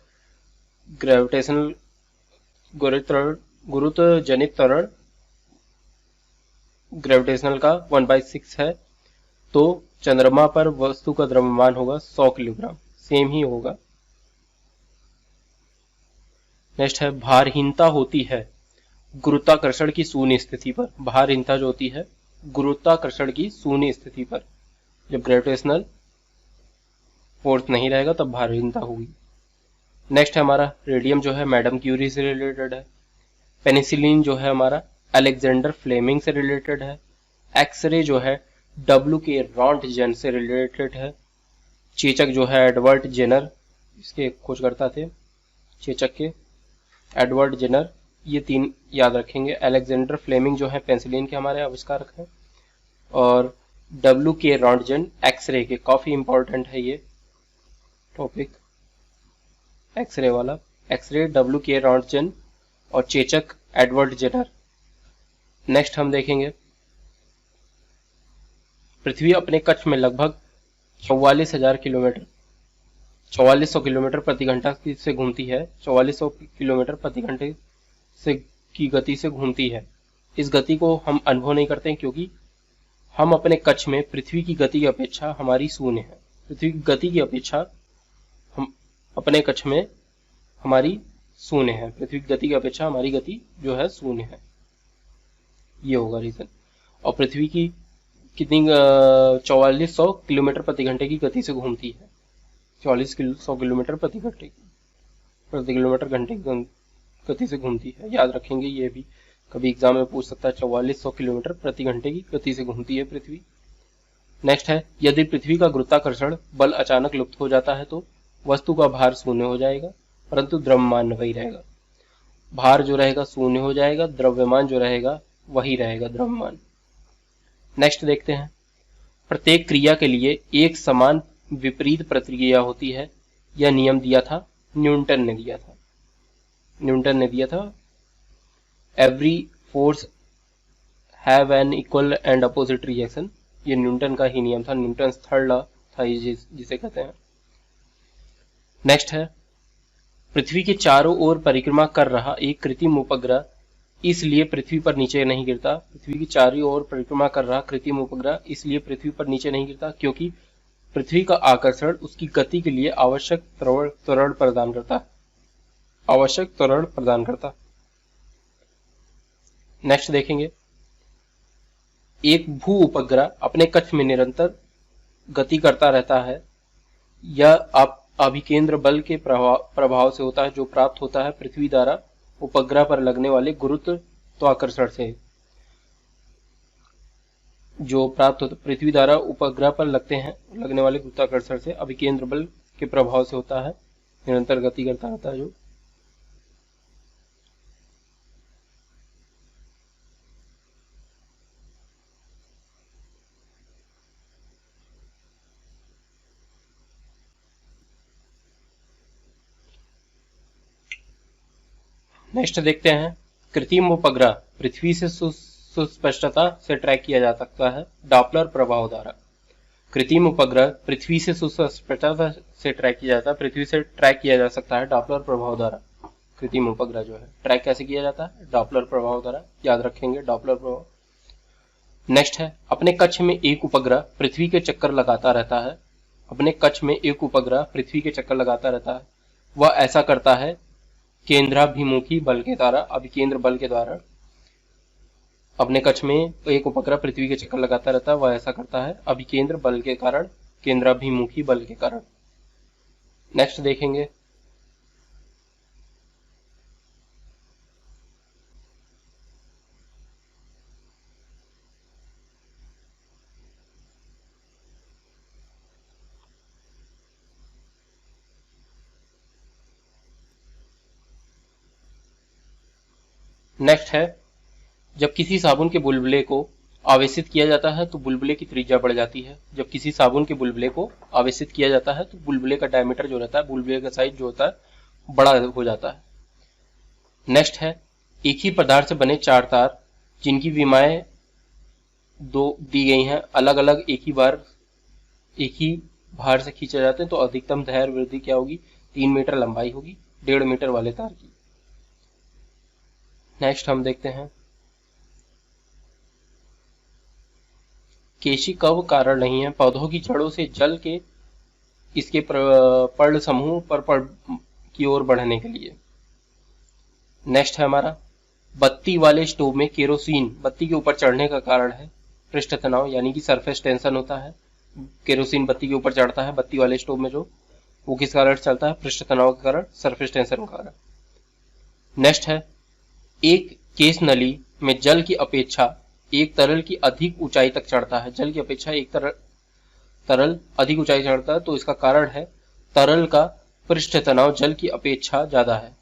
ग्रेविटेशनल का 1/6 है, तो चंद्रमा पर वस्तु का द्रव्यमान होगा 100 किलोग्राम, सेम ही होगा। नेक्स्ट है, भारहीनता होती है गुरुत्वाकर्षण की शून्य स्थिति पर। भारहीनता जो होती है गुरुत्वाकर्षण की शून्य स्थिति पर, जब ग्रेविटेशनल फोर्स नहीं रहेगा तब भारहीनता होगी। नेक्स्ट है हमारा, रेडियम जो है मैडम क्यूरी से रिलेटेड है। पेनिसिलिन जो है हमारा अलेक्जेंडर फ्लेमिंग से रिलेटेड है। एक्सरे जो है डब्ल्यू के रॉन्टजन से रिलेटेड है। चेचक जो है एडवर्ड जेनर इसके खोजकर्ता थे, चेचक के एडवर्ड जेनर, ये 3 याद रखेंगे। अलेक्जेंडर फ्लेमिंग जो है पेनिसिलिन के हमारे आविष्कारक हैं, और डब्ल्यू के रॉन्टजन एक्सरे के, काफी इंपॉर्टेंट है ये टॉपिक एक्सरे वाला। एक्सरे डब्ल्यू के रॉन्टजन और चेचक एडवर्ड जेनर। नेक्स्ट हम देखेंगे, पृथ्वी अपने कक्ष में लगभग 44,000 किलोमीटर 4400 किलोमीटर प्रति घंटा से घूमती है। 4400 किलोमीटर प्रति घंटे से की गति से घूमती है। इस गति को हम अनुभव नहीं करते हैं क्योंकि हम अपने कक्ष में पृथ्वी की गति की अपेक्षा हमारी शून्य है। पृथ्वी की गति की अपेक्षा हम अपने कक्ष में हमारी शून्य है। पृथ्वी की गति की अपेक्षा हमारी गति जो है शून्य है, ये होगा रीजन। और पृथ्वी की कितनी 4400 किलोमीटर प्रति घंटे की गति से घूमती है। 4400 किलोमीटर प्रति किलोमीटर घंटे की गति से घूमती है, याद रखेंगे ये भी, कभी एग्जाम में पूछ सकता है। 4400 किलोमीटर प्रति घंटे की गति से घूमती है पृथ्वी। नेक्स्ट है, यदि पृथ्वी का गुरुत्वाकर्षण बल अचानक लुप्त हो जाता है तो वस्तु का भार शून्य हो जाएगा, परंतु द्रव्यमान वही रहेगा। भार जो रहेगा शून्य हो जाएगा, द्रव्यमान जो रहेगा वही रहेगा, द्रव्यमान। नेक्स्ट देखते हैं, प्रत्येक क्रिया के लिए एक समान विपरीत प्रतिक्रिया होती है। यह नियम दिया था न्यूटन ने दिया था। Every force have an equal and opposite reaction, ये न्यूटन का ही नियम था, न्यूटन थर्ड लॉ था जिसे कहते हैं। नेक्स्ट है, पृथ्वी के चारों ओर परिक्रमा कर रहा एक कृत्रिम उपग्रह इसलिए पृथ्वी पर नीचे नहीं गिरता। पृथ्वी की चारों ओर परिक्रमा कर रहा कृत्रिम उपग्रह इसलिए पृथ्वी पर नीचे नहीं गिरता क्योंकि पृथ्वी का आकर्षण उसकी गति के लिए आवश्यक त्वरण प्रदान करता। नेक्स्ट देखेंगे, एक भू उपग्रह अपने कक्ष में निरंतर गति करता रहता है। यह अभिकेंद्र बल के प्रभाव से होता है जो प्राप्त होता है पृथ्वी द्वारा उपग्रह पर लगने वाले गुरुत्वाकर्षण से। जो प्राप्त होता पृथ्वी द्वारा उपग्रह पर लगने वाले गुरुत्वाकर्षण से अभिकेंद्र बल के प्रभाव से होता है, निरंतर गति करता रहता है जो। नेक्स्ट देखते हैं, कृत्रिम उपग्रह पृथ्वी से सुस्पष्टता से ट्रैक किया जा सकता है डॉपलर प्रभाव द्वारा। कृत्रिम उपग्रह पृथ्वी से सुस्पष्टता से ट्रैक किया जाता है, पृथ्वी से ट्रैक किया जा सकता है डॉपलर प्रभाव द्वारा। कृत्रिम उपग्रह जो है ट्रैक कैसे किया जाता है? डॉपलर प्रभाव द्वारा, याद रखेंगे डॉपलर प्रभाव। नेक्स्ट है, अपने कक्ष में एक उपग्रह पृथ्वी के चक्कर लगाता रहता है। अपने कक्ष में एक उपग्रह पृथ्वी के चक्कर लगाता रहता है। वह ऐसा करता है केंद्राभिमुखी बल के द्वारा, अभिकेंद्र बल के द्वारा। अपने कक्ष में एक उपग्रह पृथ्वी के चक्कर लगाता रहता है, वह ऐसा करता है अभिकेंद्र बल के कारण, केंद्राभिमुखी बल के कारण। नेक्स्ट देखेंगे, नेक्स्ट है, जब किसी साबुन के बुलबुले को आवेशित किया जाता है तो बुलबुले की त्रिज्या बढ़ जाती है। जब किसी साबुन के बुलबुले को आवेशित किया जाता है तो बुलबुले का डायमीटर जो रहता है, बुलबुले का साइज जो होता है बड़ा हो जाता है। नेक्स्ट है, एक ही पदार्थ से बने चार तार जिनकी विमाएं दो दी गई हैं, अलग अलग एक ही भार से खींचे जाते हैं तो अधिकतम धैर्य वृद्धि क्या होगी? 3 मीटर लंबाई होगी 1.5 मीटर वाले तार की। नेक्स्ट हम देखते हैं, केशिकव कारण नहीं है, पौधों की जड़ों से जल के इसके पर्ल समूह पर की ओर बढ़ने के लिए। नेक्स्ट है हमारा, बत्ती वाले स्टोव में केरोसिन बत्ती के ऊपर चढ़ने का कारण है पृष्ठ तनाव, यानी कि सरफेस टेंशन होता है। केरोसिन बत्ती के ऊपर चढ़ता है बत्ती वाले स्टोव में, जो वो किस कारण चलता है? पृष्ठ तनाव के कारण, सरफेस टेंशन के कारण। नेक्स्ट है, एक केस नली में जल की अपेक्षा एक तरल की अधिक ऊंचाई तक चढ़ता है। जल की अपेक्षा एक तरल अधिक ऊंचाई चढ़ता है तो इसका कारण है तरल का पृष्ठ तनाव जल की अपेक्षा ज्यादा है।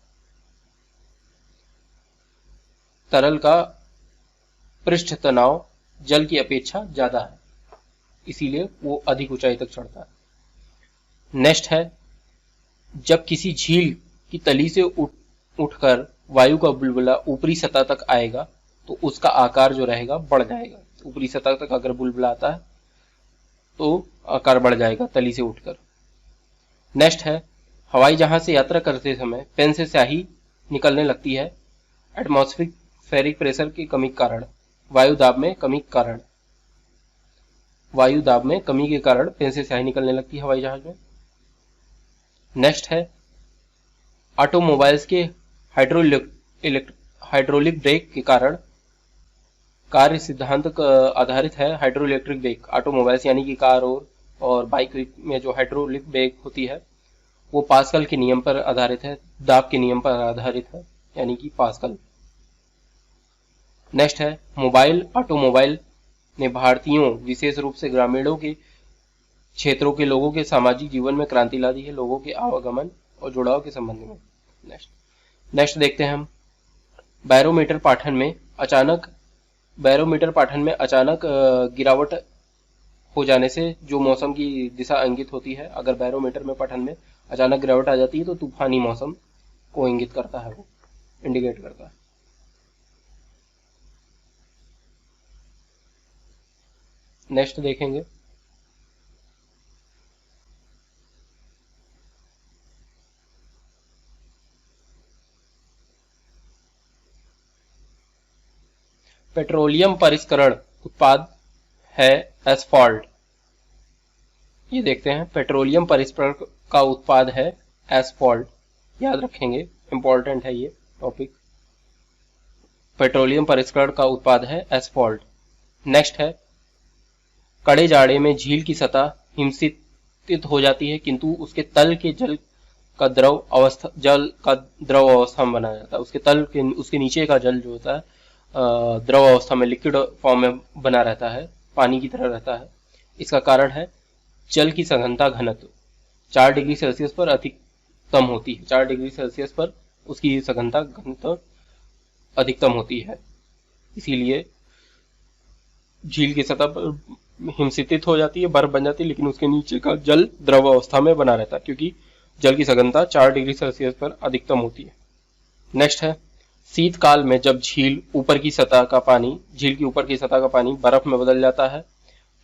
तरल का पृष्ठ तनाव जल की अपेक्षा ज्यादा है, इसीलिए वो अधिक ऊंचाई तक चढ़ता है। नेक्स्ट है, जब किसी झील की तली से उठकर वायु का बुलबुला ऊपरी सतह तक आएगा तो उसका आकार जो रहेगा बढ़ जाएगा। ऊपरी सतह तक अगर बुलबुला आता है तो आकार बढ़ जाएगा तली से उठकर। नेक्स्ट है, हवाई जहाज से यात्रा करते समय पेन से स्याही निकलने लगती है एटमॉस्फेरिक प्रेशर की कमी के कारण, वायु दाब में कमी के कारण। वायु दाब में कमी के कारण पेन से स्याही निकलने लगती है हवाई जहाज में। नेक्स्ट है, ऑटोमोबाइल्स के हाइड्रोलिक ब्रेक के कारण कार्य सिद्धांत आधारित है हाइड्रोइलेक्ट्रिक ब्रेक। ऑटोमोबाइल्स यानी कि कार और बाइक में जो हाइड्रोलिक ब्रेक होती है वो पास्कल के नियम पर आधारित है, दाब के नियम पर आधारित है, यानी कि पास्कल। नेक्स्ट है, ऑटोमोबाइल ने भारतीयों विशेष रूप से ग्रामीणों के क्षेत्रों के लोगों के सामाजिक जीवन में क्रांति ला दी है, लोगों के आवागमन और जुड़ाव के संबंध में। नेक्स्ट देखते हैं हम, बैरोमीटर पाठन में अचानक गिरावट हो जाने से जो मौसम की दिशा इंगित होती है, अगर बैरोमीटर में पाठन में अचानक गिरावट आ जाती है तो तूफानी मौसम को इंगित करता है, वो इंडिकेट करता है। नेक्स्ट देखेंगे, पेट्रोलियम परिष्करण उत्पाद है एस्फॉल्ट। ये देखते हैं, पेट्रोलियम परिष्करण का उत्पाद है एस्फॉल्ट, याद रखेंगे, इंपॉर्टेंट है ये टॉपिक। पेट्रोलियम परिष्करण का उत्पाद है एस्फॉल्ट। नेक्स्ट है, कड़े जाड़े में झील की सतह हिमशित हो जाती है किंतु उसके तल के जल का द्रव अवस्था में बनाया जाता है। उसके नीचे का जल जो होता है द्रव अवस्था में, लिक्विड फॉर्म में बना रहता है, पानी की तरह रहता है। इसका कारण है जल की सघनता घनत्व 4 डिग्री सेल्सियस पर अधिकतम होती है। 4 डिग्री सेल्सियस पर उसकी सघनता घनत्व अधिकतम होती है, इसीलिए झील की सतह पर हिमशितित हो जाती है, बर्फ बन जाती है, लेकिन उसके नीचे का जल द्रव अवस्था में बना रहता है क्योंकि जल की सघनता 4 डिग्री सेल्सियस पर अधिकतम होती है। नेक्स्ट है, शीतकाल में जब झील की ऊपर की सतह का पानी बर्फ में बदल जाता है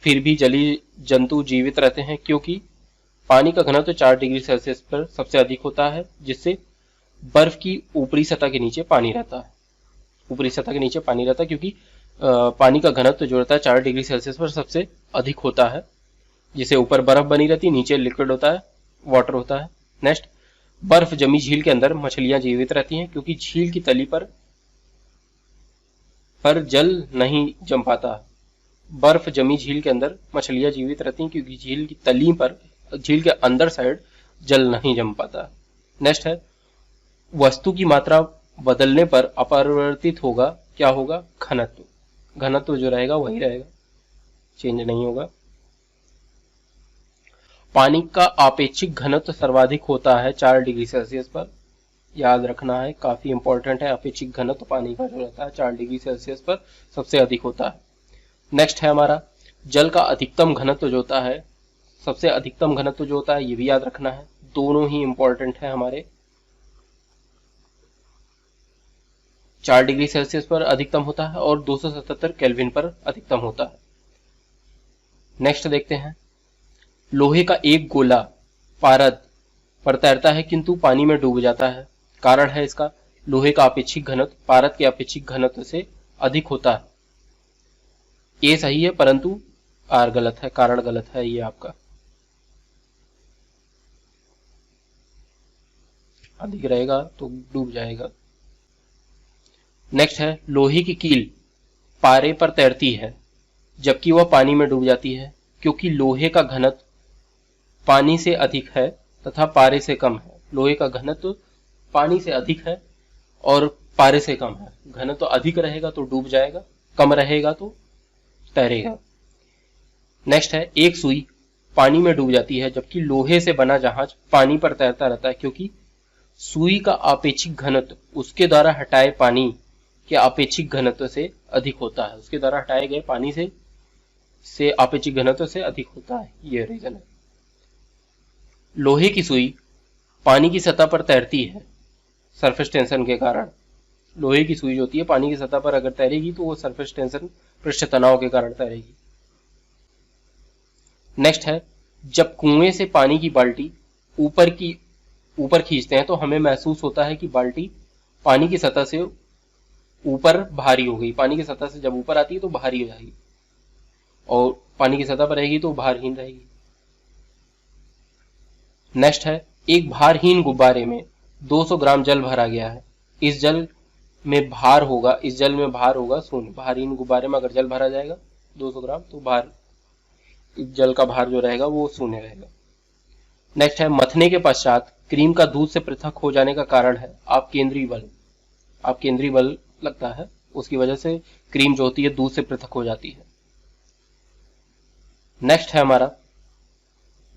फिर भी जलीय जंतु जीवित रहते हैं, क्योंकि पानी का घनत्व 4 डिग्री सेल्सियस पर सबसे अधिक होता है, जिससे बर्फ की ऊपरी सतह के नीचे पानी रहता है। ऊपरी सतह के नीचे पानी रहता है क्योंकि पानी का घनत्व जो रहता है 4 डिग्री सेल्सियस पर सबसे अधिक होता है, जिसे ऊपर बर्फ बनी रहती है, नीचे लिक्विड होता है, वाटर होता है। नेक्स्ट, बर्फ जमी झील के अंदर मछलियां जीवित रहती हैं, क्योंकि झील की तली पर जल नहीं जम पाता। बर्फ जमी झील के अंदर मछलियां जीवित रहती हैं, क्योंकि झील की तली पर, झील के अंदर साइड जल नहीं जम पाता। नेक्स्ट है, वस्तु की मात्रा बदलने पर अपरिवर्तित होगा, क्या होगा? घनत्व। घनत्व जो रहेगा वही रहेगा, चेंज नहीं होगा। पानी का आपेक्षिक घनत्व सर्वाधिक होता है 4 डिग्री सेल्सियस पर, याद रखना है, काफी इंपॉर्टेंट है। आपेक्षिक घनत्व पानी का जो रहता है 4 डिग्री सेल्सियस पर सबसे अधिक होता है। नेक्स्ट है हमारा, जल का अधिकतम घनत्व जो होता है, सबसे अधिकतम घनत्व जो होता है, ये भी याद रखना है। दोनों ही इंपॉर्टेंट है हमारे। 4 डिग्री सेल्सियस पर अधिकतम होता है और 277 केल्विन पर अधिकतम होता है। नेक्स्ट देखते हैं, लोहे का एक गोला पारद पर तैरता है किंतु पानी में डूब जाता है। कारण है इसका, लोहे का अपेक्षिक घनत्व पारद के अपेक्षिक घनत्व से अधिक होता है। ये सही है, परंतु आर गलत है, कारण गलत है ये आपका। अधिक रहेगा तो डूब जाएगा। नेक्स्ट है, लोहे की कील पारे पर तैरती है जबकि वह पानी में डूब जाती है, क्योंकि लोहे का घनत्व पानी से अधिक है तथा पारे से कम है। लोहे का घनत्व पानी से अधिक है और पारे से कम है। घनत्व अधिक रहेगा तो डूब जाएगा, कम रहेगा तो तैरेगा। नेक्स्ट है, एक सुई पानी में डूब जाती है जबकि लोहे से बना जहाज पानी पर तैरता रहता है, क्योंकि सुई का आपेक्षिक घनत्व उसके द्वारा हटाए पानी के आपेक्षिक घनत्व से अधिक होता है। उसके द्वारा हटाए गए पानी से आपेक्षिक घनत्व से अधिक होता है, ये रीजन है। लोहे की सुई पानी की सतह पर तैरती है सरफेस टेंशन के कारण। लोहे की सुई जो होती है पानी की सतह पर अगर तैरेगी तो वो सरफेस टेंशन, पृष्ठ तनाव के कारण तैरेगी। नेक्स्ट है, जब कुएं से पानी की बाल्टी ऊपर खींचते हैं तो हमें महसूस होता है कि बाल्टी पानी की सतह से ऊपर भारी हो गई। पानी की सतह से जब ऊपर आती है तो भारी हो जाएगी और पानी की सतह पर रहेगी तो भारहीन रहेगी। नेक्स्ट है, एक भारहीन गुब्बारे में 200 ग्राम जल भरा गया है। इस जल में भार होगा 0। भारहीन गुब्बारे में अगर जल भरा जाएगा 200 ग्राम तो जल का भार जो रहेगा वो 0 रहेगा। नेक्स्ट है, मथने के पश्चात क्रीम का दूध से पृथक हो जाने का कारण है आप केंद्रीय बल लगता है, उसकी वजह से क्रीम जो होती है दूध से पृथक हो जाती है। नेक्स्ट है हमारा,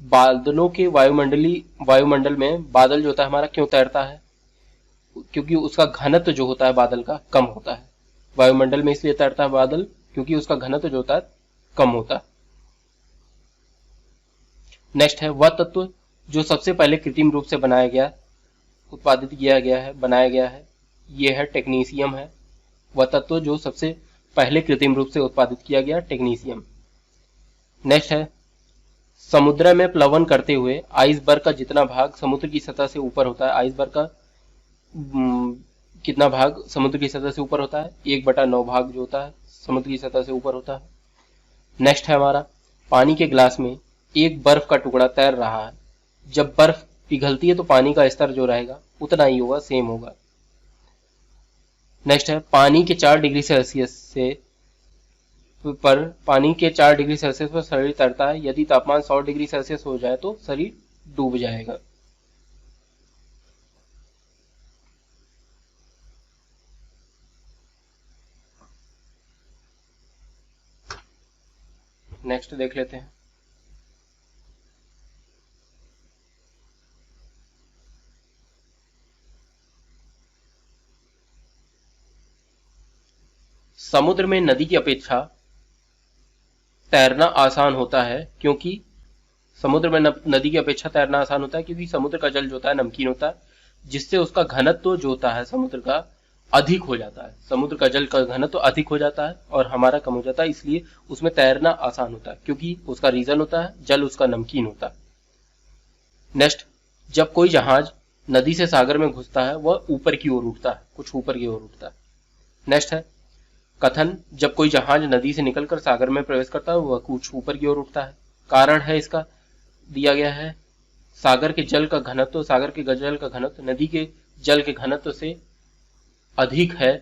बादलों के वायुमंडल में बादल जो होता है हमारा क्यों तैरता है? क्योंकि उसका घनत्व जो होता है बादल का कम होता है। वायुमंडल में इसलिए तैरता है बादल क्योंकि उसका घनत्व जो होता है कम होता है। नेक्स्ट है, वह तत्व जो सबसे पहले कृत्रिम रूप से बनाया गया है, यह है टेक्नीशियम है। वह तत्व जो सबसे पहले कृत्रिम रूप से उत्पादित किया गया, टेक्नीशियम। नेक्स्ट है, समुद्र में प्लवन करते हुए आइसबर्ग का जितना भाग समुद्र की सतह से ऊपर होता है, आइसबर्ग का कितना भाग समुद्र की सतह से ऊपर होता है? 1/9 भाग जो होता है समुद्र की सतह से ऊपर होता है। नेक्स्ट है हमारा, पानी के ग्लास में एक बर्फ का टुकड़ा तैर रहा है। जब बर्फ पिघलती है तो पानी का स्तर जो रहेगा उतना ही होगा, सेम होगा। नेक्स्ट है, पानी के 4 डिग्री सेल्सियस पर शरीर तैरता है। यदि तापमान 100 डिग्री सेल्सियस हो जाए तो शरीर डूब जाएगा। नेक्स्ट देख लेते हैं, समुद्र में नदी की अपेक्षा तैरना आसान होता है क्योंकि समुद्र का जल जो होता है नमकीन होता है, जिससे उसका घनत्व जो होता है समुद्र का अधिक हो जाता है, समुद्र का जल का घनत्व तो अधिक हो जाता है और हमारा कम हो जाता है, इसलिए उसमें तैरना आसान होता है, क्योंकि उसका रीजन होता है जल उसका नमकीन होता है। नेक्स्ट, जब कोई जहाज नदी से सागर में घुसता है वह ऊपर की ओर उठता है, कुछ ऊपर की ओर उठता है। नेक्स्ट है कथन, जब कोई जहाज नदी से निकलकर सागर में प्रवेश करता है वह कुछ ऊपर की ओर उठता है। कारण है इसका दिया गया है, सागर के जल का घनत्व, सागर के जल का घनत्व नदी के जल के घनत्व से अधिक है।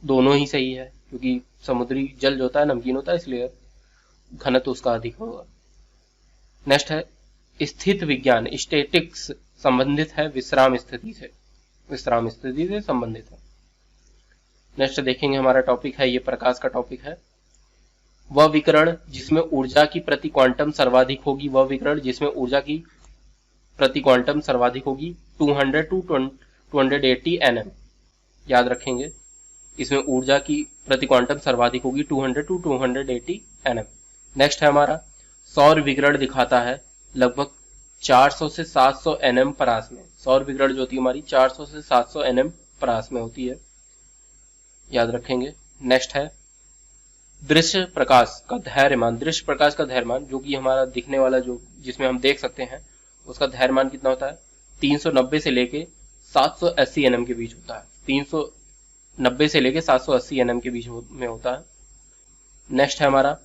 दोनों ही सही है, क्योंकि समुद्री जल जो होता है नमकीन होता है, इसलिए घनत्व उसका अधिक होगा। नेक्स्ट है स्थित विज्ञान, स्टैटिक्स संबंधित है विश्राम स्थिति से, विश्राम स्थिति से संबंधित है। नेक्स्ट देखेंगे हमारा टॉपिक है, ये प्रकाश का टॉपिक है। वह विकिरण जिसमें ऊर्जा की प्रति क्वांटम सर्वाधिक होगी, वह विकिरण जिसमें ऊर्जा की प्रति क्वांटम सर्वाधिक होगी 200 to 280 nm, याद रखेंगे, इसमें ऊर्जा की प्रति क्वांटम सर्वाधिक होगी 200 to 280 nm। नेक्स्ट है हमारा सौर विकिरण दिखाता है लगभग 400 से 700 nm परास में, सौर विकिरण जो होती है हमारी 400 से 700 nm परास में होती है, याद रखेंगे। नेक्स्ट है दृश्य प्रकाश का धैर्यमान, दृश्य प्रकाश का धैर्यमान जो कि हमारा दिखने वाला जो जिसमें हम देख सकते हैं उसका धैर्यमान कितना होता है, 390 से लेके 780 nm के बीच होता है, 390 से लेके 780 nm के बीच में होता है। नेक्स्ट है हमारा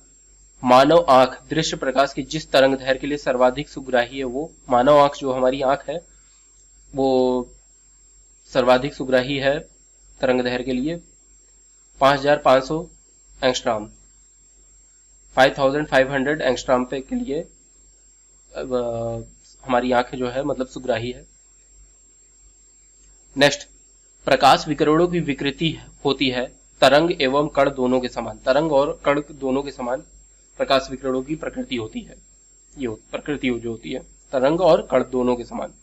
मानव आंख दृश्य प्रकाश के जिस तरंग दैर्घ्य के लिए सर्वाधिक सुग्राही है, वो मानव आंख जो हमारी आंख है वो सर्वाधिक सुग्राही है तरंग दैर्घ्य के लिए 5500 एंगस्ट्रॉम, 5500 एंगस्ट्रॉम पे के लिए हमारी आंख जो है मतलब सुग्राही है। नेक्स्ट, प्रकाश विकिरणों की विकृति होती है तरंग एवं कण दोनों के समान, तरंग और कण दोनों के समान प्रकाश विकिरणों की प्रकृति होती है, ये प्रकृति जो होती है तरंग और कण दोनों के समान।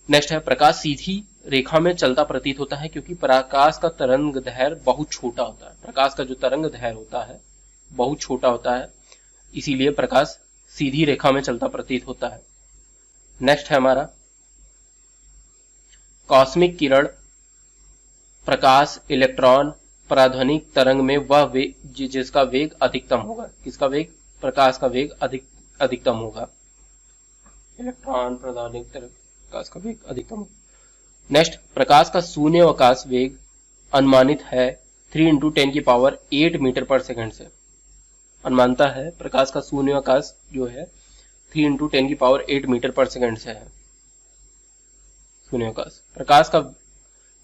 नेक्स्ट है प्रकाश सीधी रेखा में चलता प्रतीत होता है क्योंकि प्रकाश का तरंग दैर्घ्य बहुत छोटा होता है, प्रकाश का जो तरंग दैर्घ्य होता है बहुत छोटा होता है, इसीलिए प्रकाश सीधी रेखा में चलता प्रतीत होता है। नेक्स्ट है हमारा कॉस्मिक किरण प्रकाश इलेक्ट्रॉन पराध्वनिक तरंग में वह वेग जिसका वेग अधिकतम होगा, किसका वेग, प्रकाश का वेग अधिकतम होगा, इलेक्ट्रॉन पराध्वनिक तरंग प्रकाश का वेग अधिकतम होगा। नेक्स्ट, प्रकाश का शून्य अवकाश वेग अनुमानित है 3 × 10⁸ मीटर पर सेकंड से, अनुमानता है प्रकाश का शून्य अवकाश जो है 3 × 10⁸ मीटर पर सेकंड से है शून्य अवकाश। प्रकाश का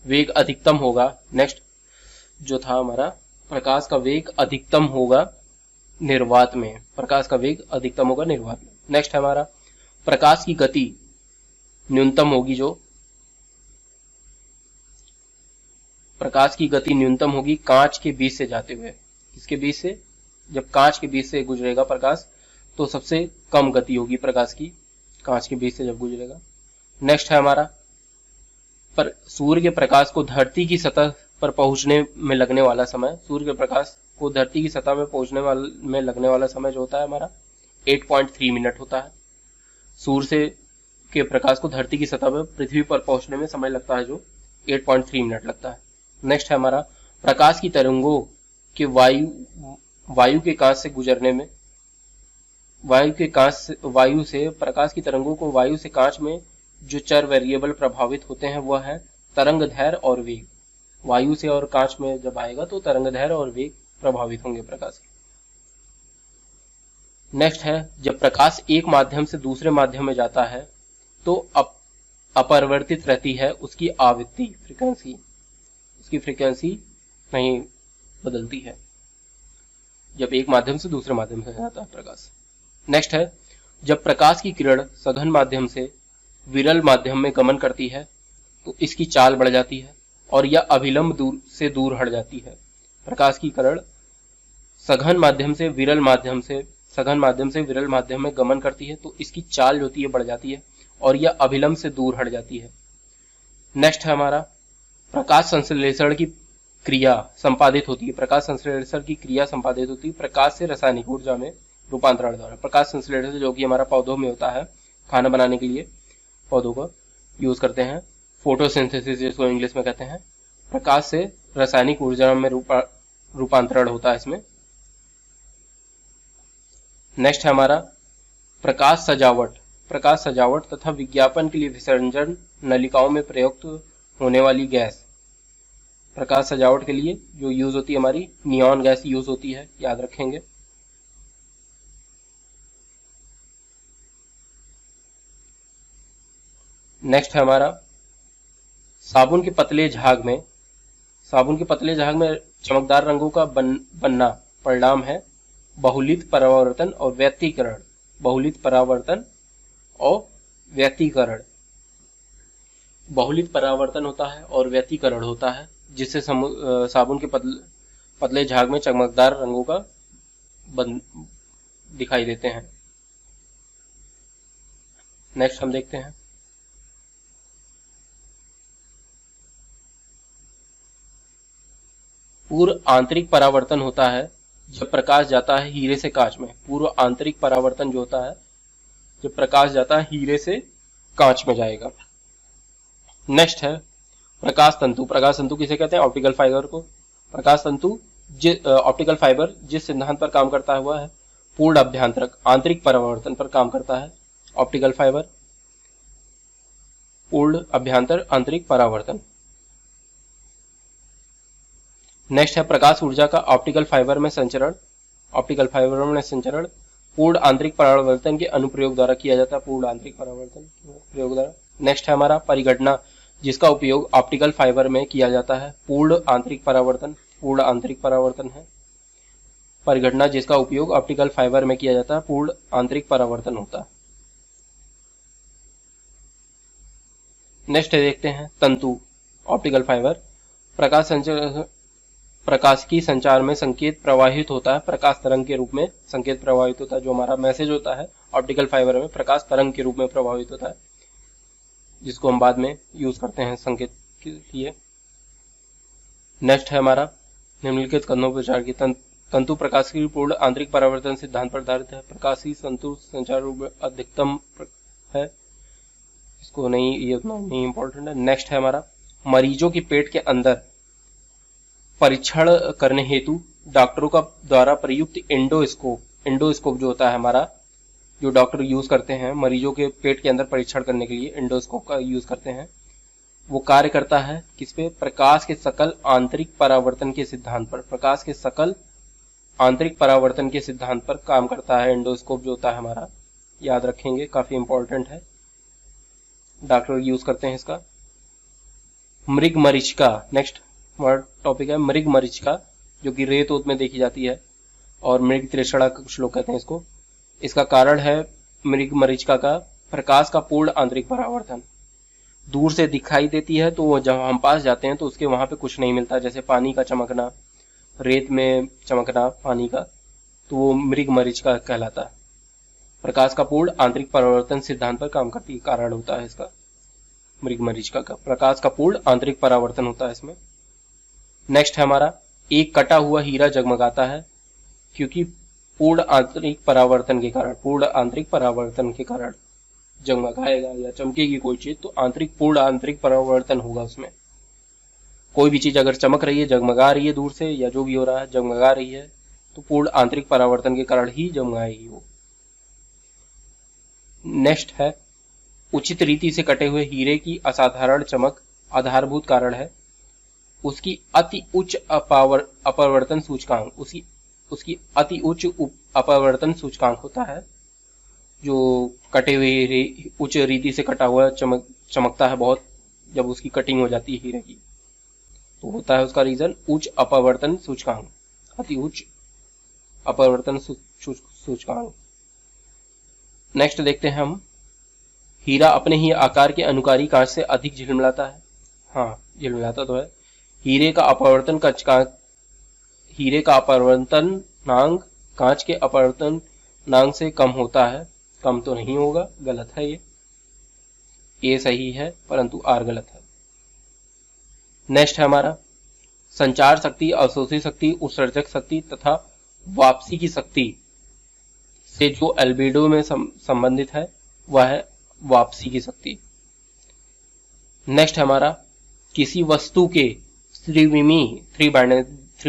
वेग अधिकतम होगा, नेक्स्ट जो था हमारा प्रकाश का वेग अधिकतम होगा निर्वात में, प्रकाश का वेग अधिकतम होगा निर्वात में। नेक्स्ट है हमारा प्रकाश की गति न्यूनतम होगी, जो प्रकाश की गति न्यूनतम होगी कांच के बीच से जाते हुए, किसके बीच से, जब कांच के बीच से गुजरेगा प्रकाश तो सबसे कम गति होगी प्रकाश की, कांच के बीच से जब गुजरेगा। नेक्स्ट है हमारा पर सूर्य के प्रकाश को धरती की सतह पर पहुंचने में लगने वाला समय, सूर्य के प्रकाश को धरती की सतह में पहुंचने में लगने वाला समय जो होता है हमारा 8.3 मिनट होता है। सूर्य से के प्रकाश को धरती की सतह पर पृथ्वी पर पहुंचने में समय लगता है जो 8.3 मिनट लगता है। नेक्स्ट है हमारा प्रकाश की तरंगों के वायु के कांच से गुजरने में, वायु से प्रकाश की तरंगों को वायु से कांच में जो चर वेरिएबल प्रभावित होते हैं वह है तरंग दैर्घ्य और वेग, वायु से और कांच में जब आएगा तो तरंग दैर्घ्य और वेग प्रभावित होंगे प्रकाश के। नेक्स्ट है जब प्रकाश एक माध्यम से दूसरे माध्यम में जाता है तो अपरिवर्तित रहती है उसकी आवृत्ति फ्रीक्वेंसी, उसकी फ्रीक्वेंसी नहीं बदलती है जब एक माध्यम से दूसरे माध्यम से जाता है प्रकाश। नेक्स्ट है जब प्रकाश की किरण सघन माध्यम से विरल माध्यम में गमन करती है तो इसकी चाल बढ़ जाती है और यह अभिलंब दूर हट जाती है। प्रकाश की किरण सघन माध्यम से विरल माध्यम में गमन करती है तो इसकी चाल जो होती है बढ़ जाती है और यह अभिलंब से दूर हट जाती है। नेक्स्ट है हमारा प्रकाश संश्लेषण की क्रिया संपादित होती है, प्रकाश संश्लेषण की क्रिया संपादित होती है प्रकाश से रासायनिक ऊर्जा में रूपांतरण द्वारा। प्रकाश संश्लेषण जो कि हमारा पौधों में होता है, खाना बनाने के लिए पौधों को यूज करते हैं, फोटोसिंथेसिस जिसको इंग्लिश में कहते हैं, प्रकाश से रासायनिक ऊर्जा में रूपांतरण होता है इसमें। नेक्स्ट है हमारा प्रकाश सजावट। प्रकाश सजावट तथा विज्ञापन के लिए विसर्जन नलिकाओं में प्रयुक्त होने वाली गैस। प्रकाश सजावट के लिए जो यूज होती है हमारी नियॉन गैस यूज होती है, याद रखेंगे। नेक्स्ट है हमारा साबुन के पतले झाग में। साबुन के पतले झाग में चमकदार रंगों का बनना परिणाम है बहुलित परावर्तन और व्यतिकरण। बहुलित परावर्तन और व्यतिकरण। बहुलित परावर्तन होता है और व्यतिकरण होता है, जिससे साबुन के पतले झाग में चमकदार रंगों का दिखाई देते हैं। नेक्स्ट हम देखते हैं पूर्व आंतरिक परावर्तन होता है जब प्रकाश जाता है हीरे से कांच में। पूर्व आंतरिक परावर्तन जो होता है जब प्रकाश जाता है हीरे से कांच में जाएगा। नेक्स्ट है प्रकाश तंतु। प्रकाश तंतु किसे कहते हैं? ऑप्टिकल फाइबर को। प्रकाश तंतु ऑप्टिकल फाइबर जिस सिद्धांत पर काम करता है वह है पूर्ण अभ्यांतरक आंतरिक परावर्तन पर काम करता है। ऑप्टिकल फाइबर पूर्ण अभ्यांतर आंतरिक परावर्तन। नेक्स्ट है प्रकाश ऊर्जा का ऑप्टिकल फाइबर में संचरण। ऑप्टिकल फाइबर में संचरण पूर्ण आंतरिक परावर्तन के अनुप्रयोग द्वारा किया जाता है। पूर्ण आंतरिक परावर्तन प्रयोग द्वारा। नेक्स्ट है हमारा परिघटना, जिसका उपयोग ऑप्टिकल फाइबर में किया जाता है। पूर्ण आंतरिक परावर्तन। पूर्ण आंतरिक परावर्तन है परिघटना, जिसका उपयोग ऑप्टिकल फाइबर में किया जाता है। पूर्ण आंतरिक परावर्तन होता है। नेक्स्ट देखते हैं तंतु ऑप्टिकल फाइबर। प्रकाशिकी संचार में संकेत प्रवाहित होता है प्रकाश तरंग के रूप में। संकेत प्रवाहित होता है, जो हमारा मैसेज होता है ऑप्टिकल फाइबर में प्रकाश तरंग के रूप में प्रवाहित होता है, जिसको हम बाद में यूज करते हैं संकेत के लिए। नेक्स्ट है हमारा निम्नलिखित कथनों पर विचार की तंतु प्रकाश की पूर्ण आंतरिक परावर्तन सिद्धांत पर आधारित है। प्रकाशी तंतु संचार रूप में अधिकतम है, इसको नहीं, ये उतना नहीं इंपॉर्टेंट है। नेक्स्ट है हमारा मरीजों के पेट के अंदर परीक्षण करने हेतु डॉक्टरों का द्वारा प्रयुक्त एंडोस्कोप जो होता है हमारा, जो डॉक्टर यूज करते हैं मरीजों के पेट के अंदर परीक्षण करने के लिए एंडोस्कोप का यूज करते हैं। वो कार्य करता है किस पे? प्रकाश के सकल आंतरिक परावर्तन के सिद्धांत पर। प्रकाश के सकल आंतरिक परावर्तन के सिद्धांत पर काम करता है एंडोस्कोप जो होता है हमारा, याद रखेंगे, काफी इंपॉर्टेंट है, डॉक्टर यूज करते हैं इसका। मृग मरीचिका, नेक्स्ट हमारा टॉपिक है मृग मरीचिका, जो कि रेत ओत में देखी जाती है और मृग त्रिषणा कुछ लोग कहते हैं इसको। इसका कारण है मृग मरीचिका का प्रकाश का पूर्ण आंतरिक परावर्तन। दूर से दिखाई देती है तो जब हम पास जाते हैं तो उसके वहां पे कुछ नहीं मिलता, जैसे पानी का चमकना, रेत में चमकना पानी का, तो वो मृग मरीचिका कहलाता है। प्रकाश का पूर्ण आंतरिक परावर्तन सिद्धांत पर काम करती है, कारण होता है इसका मृग मरीचिका का। प्रकाश का पूर्ण आंतरिक परावर्तन होता है इसमें। नेक्स्ट है हमारा एक कटा हुआ हीरा जगमगाता है क्योंकि पूर्ण आंतरिक परावर्तन के कारण, पूर्ण आंतरिक परावर्तन के कारण जगमगाएगा या चमकेगी कोई चीज तो पूर्ण आंतरिक परावर्तन होगा उसमें। कोई भी चीज अगर चमक रही है, जगमगा रही है दूर से, या जो भी हो रहा है जगमगा रही है, तो पूर्ण आंतरिक परावर्तन के कारण ही जगमगाएगी वो। नेक्स्ट है उचित रीति से कटे हुए हीरे की असाधारण चमक आधारभूत कारण है उसकी अति उच्च अपवर्तन सूचकांक। उसकी अति उच्च अपवर्तन सूचकांक होता है, जो कटे हुए हीरे उच्च रीति से कटा हुआ चमकता है बहुत, जब उसकी कटिंग हो जाती है हीरे की, तो होता है उसका रीजन उच्च अपवर्तन सूचकांक, अति उच्च अपवर्तन सूचकांक। नेक्स्ट देखते हैं हम हीरा अपने ही आकार के अनुकारी कांच से अधिक झिलमिलाता है। हाँ, झिलमिलाता तो है। हीरे का अपवर्तनांक कांच के अपवर्तनांक से कम होता है। कम तो नहीं होगा, गलत है ये सही है परंतु आर गलत है। नेक्स्ट है हमारा संचार शक्ति, अवशोषित शक्ति, उत्सर्जक शक्ति तथा वापसी की शक्ति से जो एल्बिडो में संबंधित है वह है वापसी की शक्ति। नेक्स्ट है हमारा किसी वस्तु के थ्री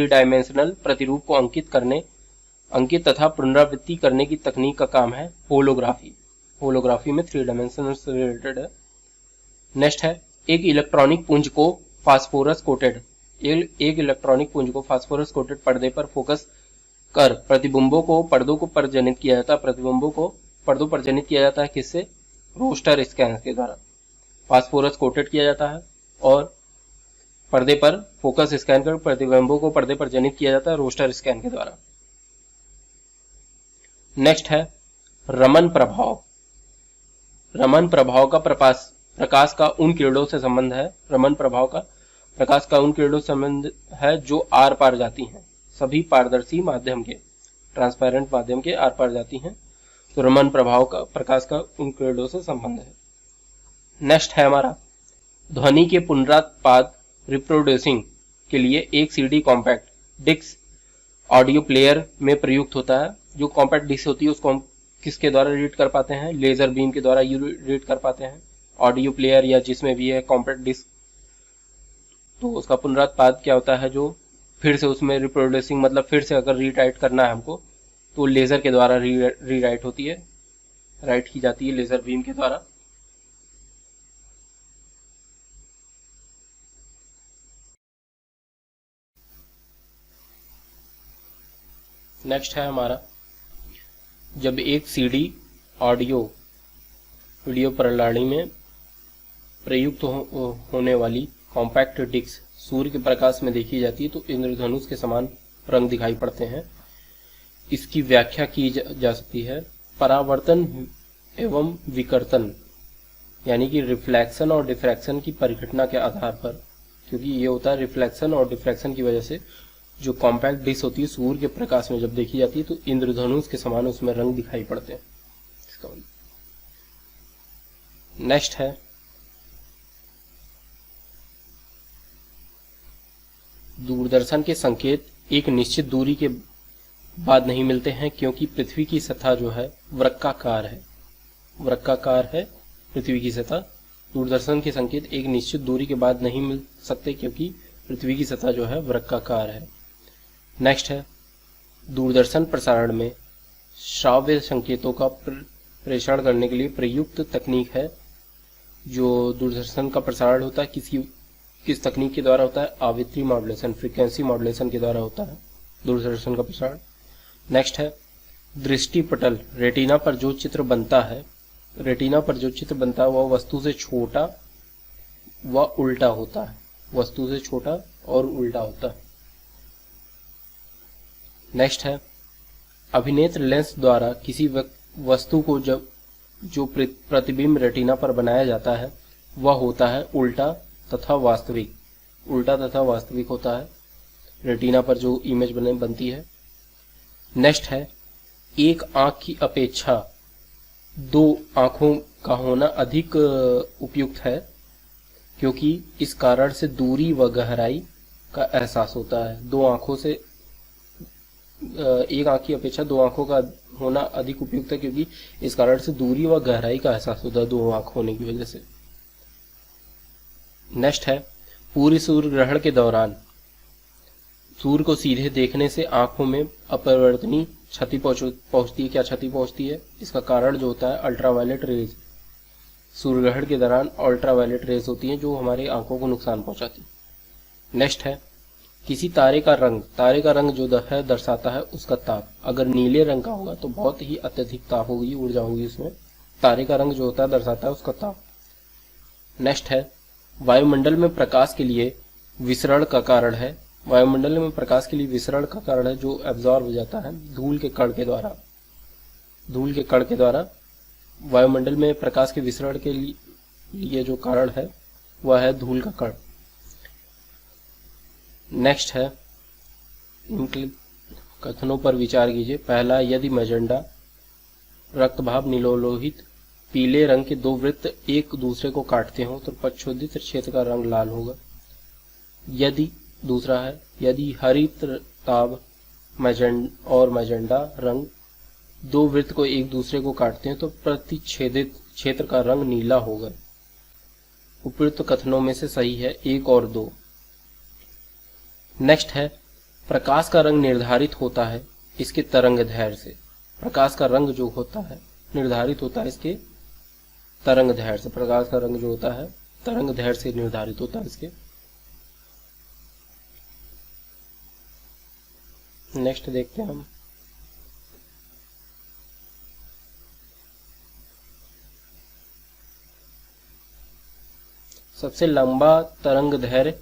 डायमेंशनल प्रतिरूप को अंकित तथा पुनरावृत्ति करने की तकनीक का काम है होलोग्राफी। होलोग्राफी में थ्री डायमेंशनल से रिलेटेड है। नेक्स्ट है एक इलेक्ट्रॉनिक पुंज को फास्फोरस कोटेड पर्दे पर फोकस कर प्रतिबिंबों को पर्दों पर जनित किया जाता है। प्रतिबिंबों को पर्दों पर जनित किया जाता है किससे? रोस्टर स्कैन के द्वारा। फास्फोरस कोटेड किया जाता है और पर्दे पर फोकस स्कैन कर प्रतिबिंबों को पर्दे पर जनित किया जाता है रोस्टर स्कैन के द्वारा। नेक्स्ट है रमन प्रभाव। रमन प्रभाव का प्रकाश का उन किरणों से संबंध है। रमन प्रभाव का प्रकाश का उन किरणों से संबंध है जो आर पार जाती हैं, सभी पारदर्शी माध्यम के, ट्रांसपेरेंट माध्यम के आर पार जाती हैं। तो रमन प्रभाव का प्रकाश का उन किरणों से संबंध है। नेक्स्ट है हमारा ध्वनि के पुनरुत्पाद रिप्रोड्यूसिंग के लिए एक CD compact disc audio player में प्रयुक्त होता है। जो कॉम्पैक्ट डिस्क होती है उसको हम किसके द्वारा रीड कर पाते हैं? लेजर बीम के द्वारा रीड कर पाते हैं। ऑडियो प्लेयर या जिसमें भी है कॉम्पैक्ट डिस्क, तो उसका पुनरुत्पाद क्या होता है? जो फिर से उसमें रिप्रोड्यूसिंग मतलब फिर से अगर रीराइट करना है हमको तो लेजर के द्वारा रीराइट होती है, राइट की जाती है लेजर बीम के द्वारा। नेक्स्ट है हमारा जब एक सीडी ऑडियो वीडियो प्रणाली में प्रयुक्त होने वाली कॉम्पैक्ट डिस्क सूर्य के प्रकाश में देखी जाती है तो इंद्रधनुष के समान रंग दिखाई पड़ते हैं। इसकी व्याख्या की जा सकती है परावर्तन एवं विकर्तन यानी कि रिफ्लेक्शन और डिफ्रैक्शन की परिघटना के आधार पर, क्योंकि ये होता है रिफ्लेक्शन और डिफ्रैक्शन की वजह से जो कॉम्पैक्ट डिस्क होती है सूर्य के प्रकाश में जब देखी जाती है तो इंद्रधनुष के समान उसमें रंग दिखाई पड़ते हैं। नेक्स्ट है दूरदर्शन के संकेत एक निश्चित दूरी के बाद नहीं मिलते हैं क्योंकि पृथ्वी की सतह जो है वृत्ताकार है। वृत्ताकार है पृथ्वी की सतह। दूरदर्शन के संकेत एक निश्चित दूरी के बाद नहीं मिल सकते क्योंकि पृथ्वी की सतह जो है वृत्ताकार है। नेक्स्ट है दूरदर्शन प्रसारण में श्राव्य संकेतों का प्रेषण करने के लिए प्रयुक्त तकनीक है। जो दूरदर्शन का प्रसारण होता है किस तकनीक के द्वारा होता है? आवृत्ति मॉड्यूलेशन, फ्रीक्वेंसी मॉड्यूलेशन के द्वारा होता है दूरदर्शन का प्रसारण। नेक्स्ट है दृष्टिपटल। रेटिना पर जो चित्र बनता है वह वस्तु से छोटा व उल्टा होता है। वस्तु से छोटा और उल्टा होता है। नेक्स्ट है अभिनेत्र लेंस द्वारा किसी वस्तु को जो प्रतिबिंब रेटिना पर बनाया जाता है वह होता है उल्टा तथा वास्तविक होता है रेटिना पर जो इमेज बनती है। नेक्स्ट है एक आंख की अपेक्षा दो आंखों का होना अधिक उपयुक्त है क्योंकि इस कारण से दूरी व गहराई का एहसास होता है। एक आंख की अपेक्षा दो आंखों का होना अधिक उपयुक्त है क्योंकि इस कारण से दूरी व गहराई का एहसास होता है दो आंख होने की वजह से। नेक्स्ट है पूरी सूर्य ग्रहण के दौरान सूर्य को सीधे देखने से आंखों में अपरिवर्तनीय क्षति पहुंचती है। क्या क्षति पहुंचती है? इसका कारण जो होता है अल्ट्रावायलेट रेज। सूर्य ग्रहण के दौरान अल्ट्रावायलेट रेज होती हैं जो हमारी आंखों को नुकसान पहुंचाती है। नेक्स्ट है किसी तारे का रंग जो है दर्शाता है उसका ताप। अगर नीले रंग का होगा तो बहुत ही अत्यधिक ताप होगी, ऊर्जा होगी उसमें। तारे का रंग जो होता है दर्शाता है उसका ताप। नेक्स्ट है वायुमंडल में प्रकाश के लिए विसरण का कारण है। वायुमंडल में प्रकाश के लिए विसरण का कारण है जो एब्जॉर्ब हो जाता है धूल के कण के द्वारा। वायुमंडल में प्रकाश के विसरण के लिए जो कारण है वह है धूल का कण। नेक्स्ट है इनके कथनों पर विचार कीजिए। पहला, यदि मैजेंडा रक्तभाव नीलोलोहित पीले रंग के दो वृत्त एक दूसरे को काटते हों तो प्रक्षोदित क्षेत्र का रंग लाल होगा। दूसरा है यदि हरित ताब मैजेंडा रंग दो वृत्त को एक दूसरे को काटते हैं तो प्रतिच्छेदित क्षेत्र का रंग नीला होगा। उपयुक्त कथनों में से सही है 1 और 2। नेक्स्ट है, प्रकाश का रंग निर्धारित होता है इसके तरंगदैर्घ्य से। प्रकाश का रंग जो होता है निर्धारित होता है इसके तरंगदैर्घ्य से। प्रकाश का रंग जो होता है तरंगदैर्घ्य से निर्धारित होता है इसके। नेक्स्ट देखते हैं हम। सबसे लंबा तरंगदैर्घ्य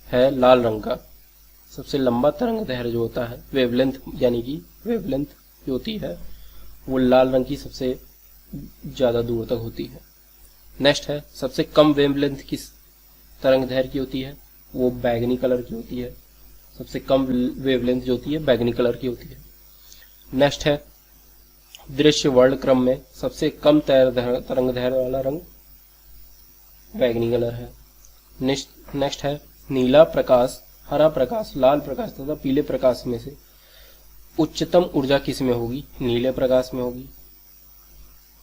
है लाल रंग का। सबसे लंबा तरंगदैर्घ्य जो होता है वेवलेंथ, यानी कि वेवलेंथ जो होती है वो लाल रंग की सबसे ज्यादा दूर तक होती है। नेक्स्ट है, सबसे कम वेवलेंथ किस तरंगदैर्घ्य की होती है, वो बैगनी कलर की होती है। सबसे कम वेवलेंथ जो होती है बैगनी कलर की होती है। नेक्स्ट है, दृश्य वर्ण क्रम में सबसे कम तरंगदैर्घ्य वाला रंग बैगनी कलर है। नेक्स्ट है, नीला प्रकाश, हरा प्रकाश, लाल प्रकाश तथा पीले प्रकाश में से उच्चतम ऊर्जा किस में होगी, नीले प्रकाश में होगी।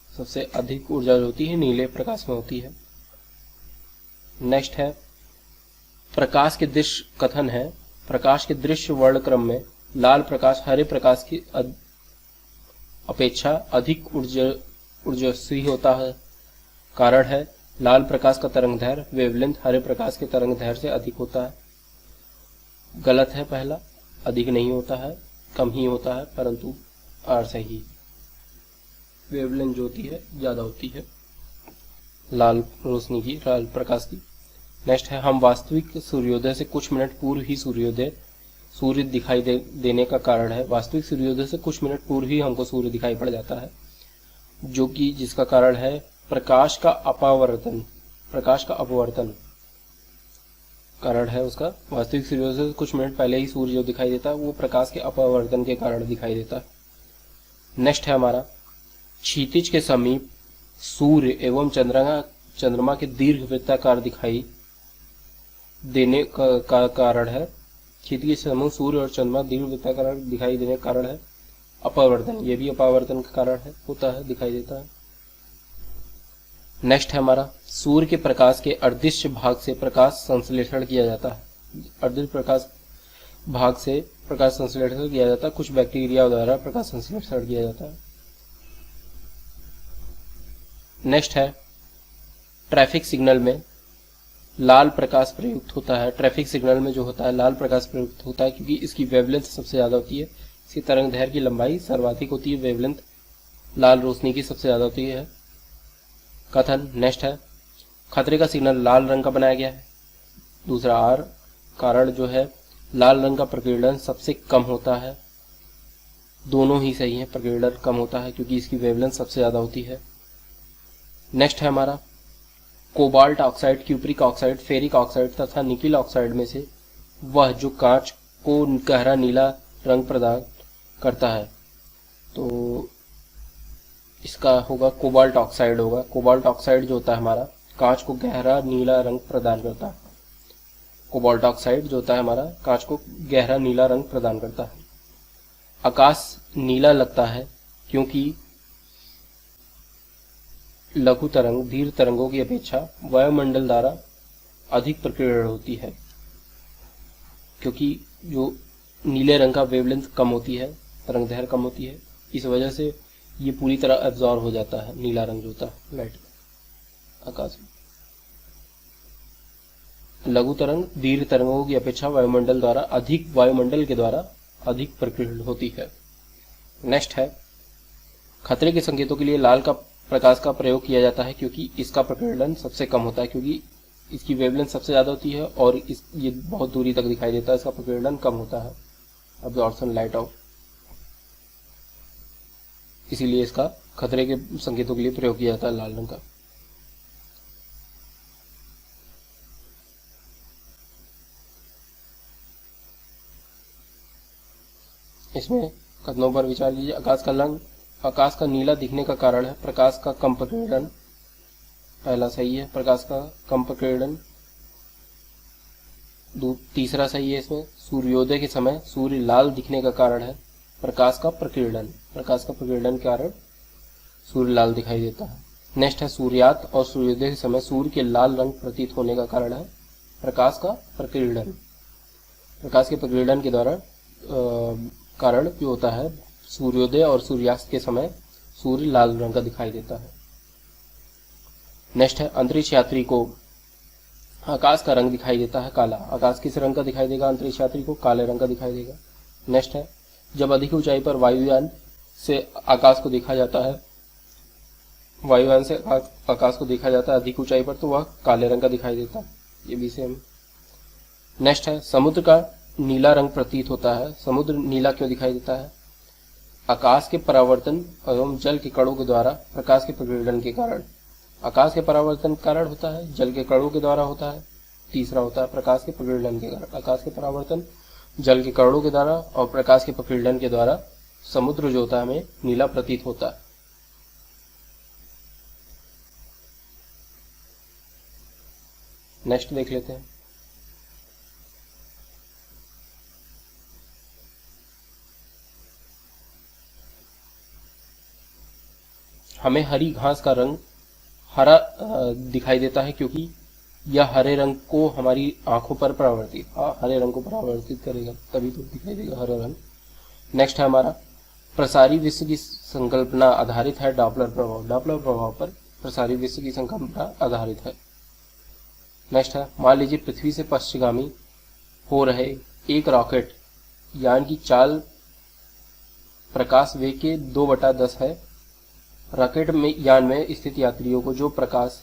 सबसे अधिक ऊर्जा जो होती है नीले प्रकाश में होती है। नेक्स्ट है, प्रकाश के दृश्य कथन है, प्रकाश के दृश्य वर्ण क्रम में लाल प्रकाश हरे प्रकाश की अपेक्षा अधिक ऊर्जस्वी होता है। कारण है, लाल प्रकाश का तरंगदैर्घ्य वेवलेंथ हरे प्रकाश के तरंगदैर्घ्य से अधिक होता है। गलत है पहला, अधिक नहीं होता है, कम ही होता है, परंतु आर सही। वेवलेंथ जो होती है ज्यादा होती है लाल रोशनी की, लाल प्रकाश की। नेक्स्ट है, हम वास्तविक सूर्योदय से कुछ मिनट पूर्व ही सूर्य दिखाई देने का कारण है। वास्तविक सूर्योदय से कुछ मिनट पूर्व ही हमको सूर्य दिखाई पड़ जाता है, जो कि जिसका कारण है प्रकाश का अपवर्तन। प्रकाश का अपवर्तन कारण है उसका। वास्तविक सूर्योदय से कुछ मिनट पहले ही सूर्य जो दिखाई देता है वो प्रकाश के अपवर्तन के कारण दिखाई देता है। नेक्स्ट है हमारा, क्षितिज के समीप सूर्य एवं चंद्रमा के दीर्घ वृत्ताकार दिखाई देने का कारण है। क्षितिज के समीप सूर्य और चंद्रमा दीर्घ वृत्ताकार दिखाई देने का कारण है अपवर्तन। ये भी अपवर्तन का कारण है, होता है, दिखाई देता है। नेक्स्ट है हमारा, सूर्य के प्रकाश के अदृश्य भाग से प्रकाश संश्लेषण किया जाता है। अदृश्य प्रकाश भाग से प्रकाश संश्लेषण किया जाता है, कुछ बैक्टीरिया द्वारा प्रकाश संश्लेषण किया जाता है। नेक्स्ट है, ट्रैफिक सिग्नल में लाल प्रकाश प्रयुक्त होता है। ट्रैफिक सिग्नल में जो होता है लाल प्रकाश प्रयुक्त होता है क्योंकि इसकी वेवलेंथ सबसे ज्यादा होती है। इसकी तरंगदैर्घ्य की लंबाई सर्वाधिक होती है, वेवलेंथ लाल रोशनी की सबसे ज्यादा होती है। कथन। नेक्स्ट है, खतरे का सिग्नल लाल रंग का बनाया गया है। दूसरा आर, कारण जो है लाल रंग का प्रकीर्णन सबसे कम होता है। दोनों ही सही है, प्रकीर्णन कम होता है क्योंकि इसकी वेवलेंथ सबसे ज्यादा होती है। नेक्स्ट है हमारा, cobalt oxide, cupric oxide, ferric oxide तथा निकिल ऑक्साइड में से वह जो कांच को गहरा नीला रंग प्रदान करता है, तो इसका होगा कोबाल्ट ऑक्साइड होगा। कोबाल्ट ऑक्साइड जो होता है हमारा कांच को गहरा नीला रंग प्रदान करता है। कोबाल्ट ऑक्साइड जो होता है हमारा कांच को गहरा नीला रंग प्रदान करता है। आकाश नीला लगता है क्योंकि लघु तरंग दीर्घ तरंगों की अपेक्षा वायुमंडल द्वारा अधिक प्रकीर्णन होती है, क्योंकि जो नीले रंग का वेवलेंथ कम होती है, तरंगदैर्घ्य कम होती है, इस वजह से ये पूरी तरह एब्जॉर्ब हो जाता है नीला रंग जो होता है लाइट आकाश में। लघु तरंग दीर्घ तरंगों की अपेक्षा वायुमंडल के द्वारा अधिक प्रकीर्णन होती है। नेक्स्ट है, खतरे के संकेतों के लिए लाल का प्रकाश का प्रयोग किया जाता है क्योंकि इसका प्रकीर्णन सबसे कम होता है, क्योंकि इसकी वेवलेंथ सबसे ज्यादा होती है और ये बहुत दूरी तक दिखाई देता है, इसका प्रकीर्णन कम होता है, अब्जॉर्प्शन लाइट ऑफ, इसीलिए इसका खतरे के संकेतों के लिए प्रयोग किया जाता है लाल रंग का। इसमें कथनों पर विचार कीजिए। आकाश का नीला दिखने का कारण है प्रकाश का कम प्रकीर्णन। पहला सही है, प्रकाश का कम प्रकीर्णन। तीसरा सही है इसमें, सूर्योदय के समय सूर्य लाल दिखने का कारण है प्रकाश का प्रकीर्णन। प्रकाश का प्रकीर्णन के कारण सूर्य लाल दिखाई देता है। नेक्स्ट है सूर्यास्त और सूर्योदय के समय सूर्य के लाल रंग प्रतीत होने का कारण है प्रकाश का प्रकीर्णन। प्रकाश के प्रकीर्णन के द्वारा कारण जो होता है सूर्योदय और सूर्यास्त के समय सूर्य लाल रंग का दिखाई देता है। नेक्स्ट है अंतरिक्ष यात्री को आकाश का रंग दिखाई देता है काला। आकाश किस रंग का दिखाई देगा अंतरिक्ष यात्री को? काले रंग का दिखाई देगा। नेक्स्ट है जब अधिक ऊंचाई पर वायुयान से आकाश को देखा जाता है, वायुयान से आकाश को देखा जाता है अधिक ऊंचाई पर, तो वह काले रंग का दिखाई देता है। ये भी सेम। नेक्स्ट है समुद्र का नीला रंग प्रतीत होता है। समुद्र नीला क्यों दिखाई देता है? आकाश के परावर्तन एवं जल के कणों के द्वारा प्रकाश के प्रकीर्णन के कारण। आकाश के परावर्तन कारण होता है, जल के कणों के द्वारा होता है। तीसरा होता है प्रकाश के प्रकीर्णन के कारण। आकाश के परावर्तन, जल के कणों के द्वारा और प्रकाश के प्रकीर्णन के द्वारा समुद्र जो होता है हमें नीला प्रतीत होता है। नेक्स्ट देख लेते हैं। हमें हरी घास का रंग हरा दिखाई देता है क्योंकि यह हरे रंग को हमारी आंखों पर परावर्तित हरे रंग को परावर्तित करेगा, तभी तो दिखाई देगा हरा रंग। नेक्स्ट है हमारा प्रसारी विश्व की संकल्पना आधारित है डॉपलर प्रभाव। डॉपलर प्रभाव पर प्रसारी विश्व की संकल्पना आधारित है। नेक्स्ट है मान लीजिए पृथ्वी से पश्चिमगामी हो रहे एक रॉकेट यान की चाल प्रकाश वेग के 2/10 है। रॉकेट में यान में स्थित यात्रियों को जो प्रकाश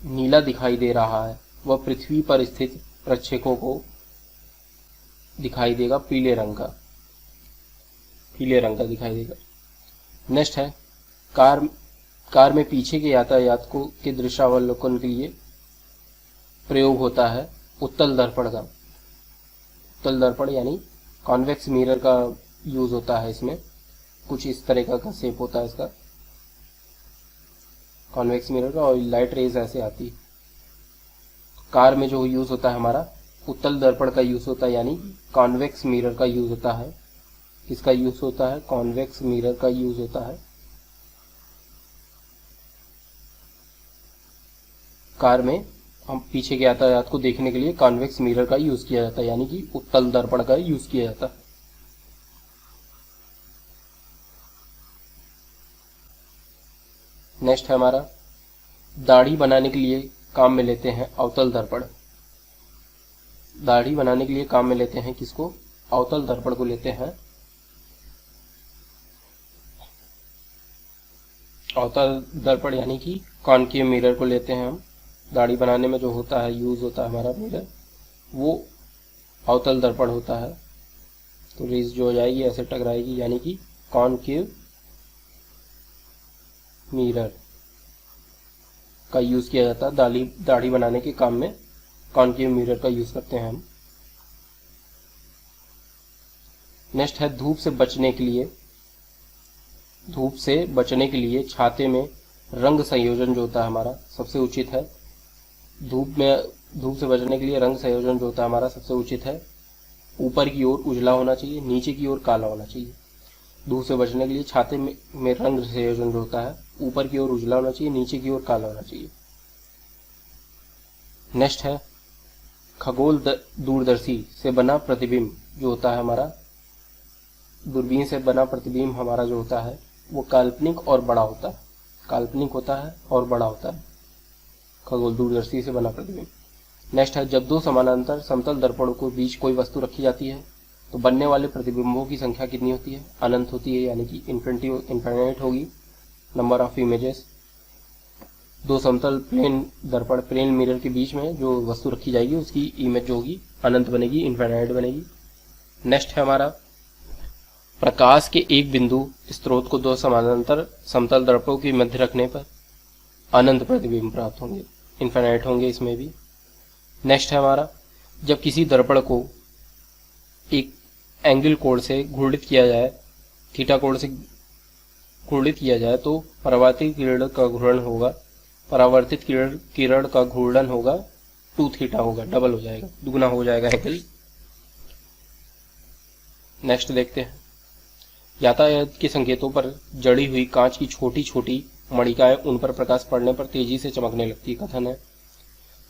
नीला दिखाई दे रहा है वह पृथ्वी पर स्थित प्रक्षेपकों को दिखाई देगा पीले रंग का दिखाई देगा। नेक्स्ट है कार में पीछे के यातायात को के दृश्यावलोकन के लिए प्रयोग होता है उत्तल दर्पण का। उत्तल दर्पण यानी कॉन्वेक्स मिरर का यूज होता है इसमें। कुछ इस तरह का शेप होता है इसका कॉन्वेक्स मिरर का, और लाइट रेज ऐसे आती है। कार में जो यूज होता है हमारा उत्तल दर्पण का यूज होता है, यानी कॉन्वेक्स मिरर का यूज होता है। किसका यूज होता है? कॉन्वेक्स मिरर का यूज होता है। कार में हम पीछे के यातायात को देखने के लिए कॉन्वेक्स मिरर का यूज किया जाता है, यानी कि उत्तल दर्पण का यूज किया जाता है। नेक्स्ट है हमारा दाढ़ी बनाने के लिए काम में लेते हैं अवतल दर्पण। दाढ़ी बनाने के लिए काम में लेते हैं किसको? अवतल दर्पण को लेते हैं। अवतल दर्पण यानी कि कॉनकेव मिरर को लेते हैं हम। दाढ़ी बनाने में जो होता है यूज होता है हमारा मिरर, वो अवतल दर्पण होता है। तो रेज जो हो जाएगी ऐसे टकराएगी, यानी कि कॉनकेव मिरर का यूज किया जाता है। दाढ़ी बनाने के काम में कॉनकेव मिरर का यूज करते हैं हम। नेक्स्ट है धूप से बचने के लिए छाते में रंग संयोजन जो होता है हमारा सबसे उचित है। धूप से बचने के लिए रंग संयोजन जो होता है हमारा सबसे उचित है। ऊपर की ओर उजला होना चाहिए, नीचे की ओर काला होना चाहिए। धूप से बचने के लिए छाते में रंग संयोजन जो होता है ऊपर की ओर उजला होना चाहिए, नीचे की ओर काला होना चाहिए। नेक्स्ट है खगोल दूरदर्शी से बना प्रतिबिंब जो होता है हमारा, दूरबीन से बना प्रतिबिंब हमारा जो होता है वो काल्पनिक और बड़ा होता है। काल्पनिक होता है और बड़ा होता है खगोल दूरदर्शी से बना प्रतिबिंब। नेक्स्ट है जब दो समानांतर समतल दर्पणों के बीच कोई वस्तु रखी जाती है तो बनने वाले प्रतिबिंबों की संख्या कितनी होती है? अनंत होती है, यानी कि इन्फिनिट होगी नंबर ऑफ इमेजेस। दो समतल प्लेन मिरर के बीच में जो वस्तु रखी जाएगी उसकी इमेज जो होगी अनंत बनेगी, इन्फिनिट बनेगी। नेक्स्ट है हमारा प्रकाश के एक बिंदु स्रोत को दो समानांतर समतल दर्पणों के मध्य रखने पर अनंत प्रतिबिंब प्राप्त होंगे, इन्फिनिट होंगे इसमें भी। नेक्स्ट है हमारा जब किसी दर्पण को एक एंगल कोण से घूर्णित किया जाए, थीटा कोण से घूर्णित किया जाए तो परावर्तित किरण का घूर्णन होगा 2 थीटा होगा, डबल हो जाएगा, दुगना हो जाएगा एंगल। नेक्स्ट देखते हैं यातायात के संकेतों पर जड़ी हुई कांच की छोटी छोटी मणिकाएं उन पर प्रकाश पड़ने पर तेजी से चमकने लगती है। कथन है,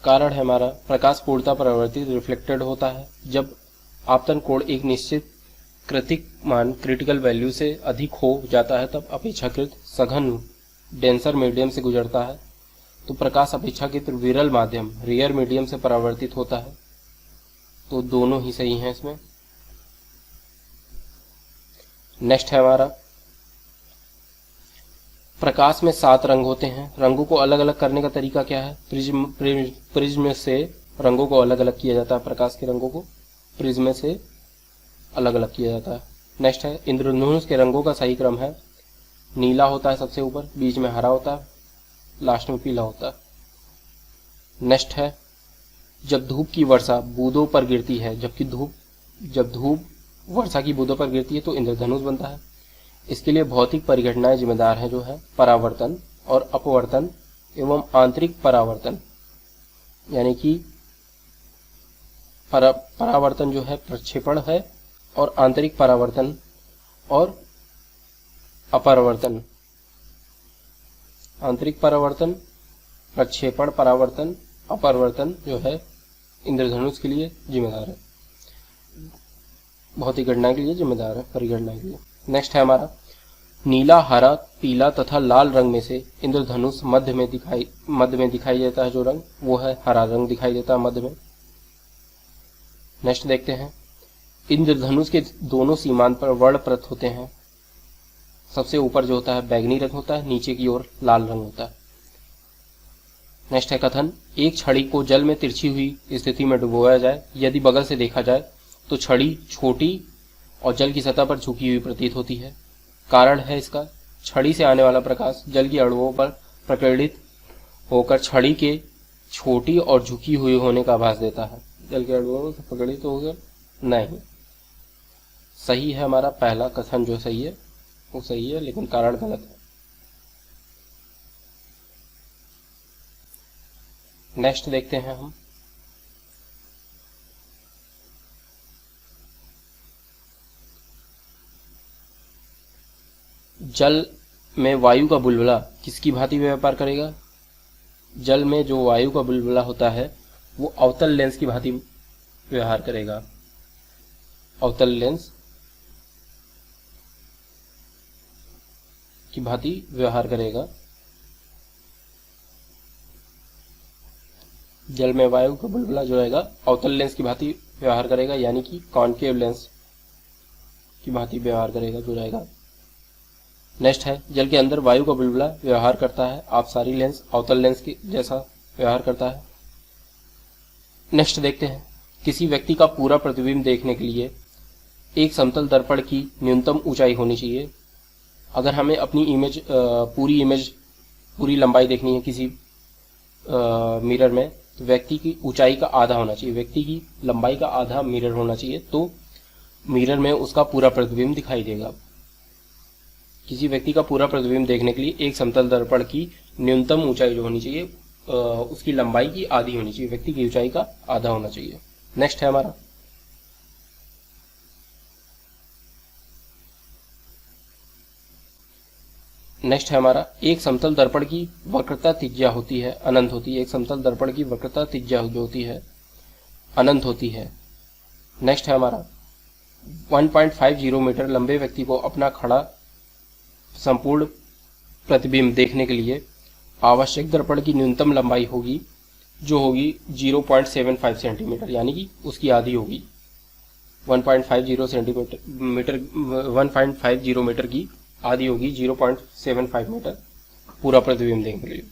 कारण है हमारा, प्रकाश पूर्णतः परावर्तित रिफ्लेक्टेड होता है जब आपतन कोण एक निश्चित कृतिक मान क्रिटिकल वैल्यू से अधिक हो जाता है, तब अपेक्षाकृत सघन डेंसर मीडियम से गुजरता है तो प्रकाश अपेक्षाकृत विरल माध्यम रेयर मीडियम से परावर्तित होता है। तो दोनों ही सही हैं इसमें। नेक्स्ट है हमारा, प्रकाश में 7 रंग होते हैं, रंगों को अलग अलग करने का तरीका क्या है? प्रिज्म से रंगों को अलग अलग किया जाता है, प्रकाश के रंगों को प्रिज्म से अलग अलग किया जाता है। नेक्स्ट है, इंद्रधनुष के रंगों का सही क्रम है, नीला होता है सबसे ऊपर, बीच में हरा होता है, लास्ट में पीला होता है। नेक्स्ट है, जब धूप की वर्षा बूंदों पर गिरती है, जब धूप वर्षा की बूंदों पर गिरती है तो इंद्रधनुष बनता है। इसके लिए भौतिक परिघटनाएं जिम्मेदार हैं, जो है परावर्तन और अपवर्तन एवं आंतरिक परावर्तन, यानी कि परावर्तन जो है प्रक्षेपण है और आंतरिक परावर्तन और अपरावर्तन, आंतरिक परावर्तन, प्रक्षेपण, परावर्तन, अपरावर्तन जो है इंद्रधनुष के लिए जिम्मेदार है, भौतिक घटना के लिए जिम्मेदार है, परिघटना के लिए। नेक्स्ट है हमारा, नीला, हरा, पीला तथा लाल रंग में से इंद्रधनुष मध्य में दिखाई देता है, जो रंग वो है हरा रंग दिखाई देता है मध्य में। नेक्स्ट देखते हैं, इंद्रधनुष के दोनों सीमांत पर वर्णप्रत होते हैं, सबसे ऊपर जो होता है बैगनी रंग होता है, नीचे की ओर लाल रंग होता है। नेक्स्ट है कथन, एक छड़ी को जल में तिरछी हुई स्थिति में डुबोया जाए, यदि बगल से देखा जाए तो छड़ी छोटी और जल की सतह पर झुकी हुई प्रतीत होती है। कारण है इसका, छड़ी से आने वाला प्रकाश जल की अणुओं पर प्रकीर्णित होकर छड़ी के छोटी और झुकी हुई होने का आभास देता है। जल के अणुओं से प्रकीर्णित होकर नहीं, सही है हमारा पहला कथन जो सही है वो सही है, लेकिन कारण गलत है। नेक्स्ट देखते हैं हम, जल में वायु का बुलबुला किसकी भांति व्यापार करेगा? जल में जो वायु का बुलबुला होता है वो अवतल लेंस की भांति व्यवहार करेगा, अवतल लेंस की भांति व्यवहार करेगा। जल में वायु का बुलबुला जो रहेगा अवतल लेंस की भांति व्यवहार करेगा, यानी कि कॉनकेव लेंस की भांति व्यवहार करेगा जो रहेगा। नेक्स्ट है, जल के अंदर वायु का बुलबुला व्यवहार करता है आबसारी लेंस अवतल लेंस के जैसा व्यवहार करता है। नेक्स्ट देखते हैं, किसी व्यक्ति का पूरा प्रतिबिंब देखने के लिए एक समतल दर्पण की न्यूनतम ऊंचाई होनी चाहिए। अगर हमें अपनी पूरी लंबाई देखनी है किसी मिरर में, तो व्यक्ति की ऊंचाई का आधा होना चाहिए, व्यक्ति की लंबाई का आधा मिरर होना चाहिए, तो मिरर में उसका पूरा प्रतिबिंब दिखाई देगा। किसी व्यक्ति का पूरा प्रतिबिंब देखने के लिए एक समतल दर्पण की न्यूनतम ऊंचाई जो होनी चाहिए उसकी लंबाई की आधी होनी चाहिए, व्यक्ति की ऊंचाई का आधा होना चाहिए। नेक्स्ट है हमारा, एक समतल दर्पण की वक्रता त्रिज्या होती है, अनंत होती है। एक समतल दर्पण की वक्रता त्रिज्या जो होती है अनंत होती है। नेक्स्ट है हमारा, 1.50 मीटर लंबे व्यक्ति को अपना खड़ा संपूर्ण प्रतिबिंब देखने के लिए आवश्यक दर्पण की न्यूनतम लंबाई होगी जो होगी 0.75 सेंटीमीटर, यानी कि उसकी आधी होगी। 1.50 मीटर की आधी होगी 0.75 मीटर पूरा प्रतिबिंब देखने के लिए।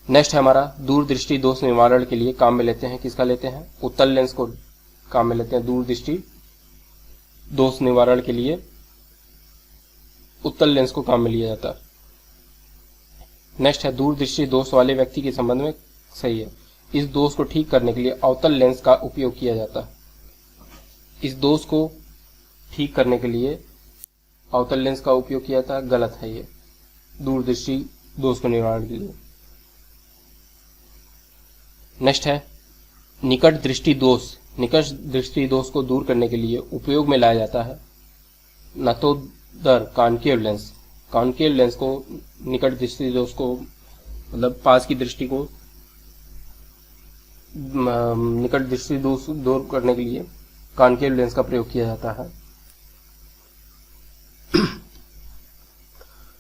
नेक्स्ट है हमारा, दूरदृष्टि दोष निवारण के लिए काम में लेते हैं, किसका लेते हैं? उत्तल लेंस को काम में लेते हैं। दूरदृष्टि दोष निवारण के लिए उत्तल लेंस को काम में लिया जाता है। नेक्स्ट है, दूरदृष्टि दोष वाले व्यक्ति के संबंध में सही है, इस दोष को ठीक करने के लिए अवतल लेंस का उपयोग किया जाता है। इस दोष को ठीक करने के लिए अवतल लेंस का उपयोग किया जाता है, गलत है ये, दूरदृष्टि दोष को निवारण के लिए। नेक्स्ट है, निकट दृष्टि दोष को दूर करने के लिए उपयोग में लाया जाता है नतोदर कॉनकेव लेंस को निकट दृष्टि दोष को, मतलब पास की दृष्टि को निकट दृष्टि दोष दूर करने के लिए कॉनकेव लेंस का प्रयोग किया जाता है।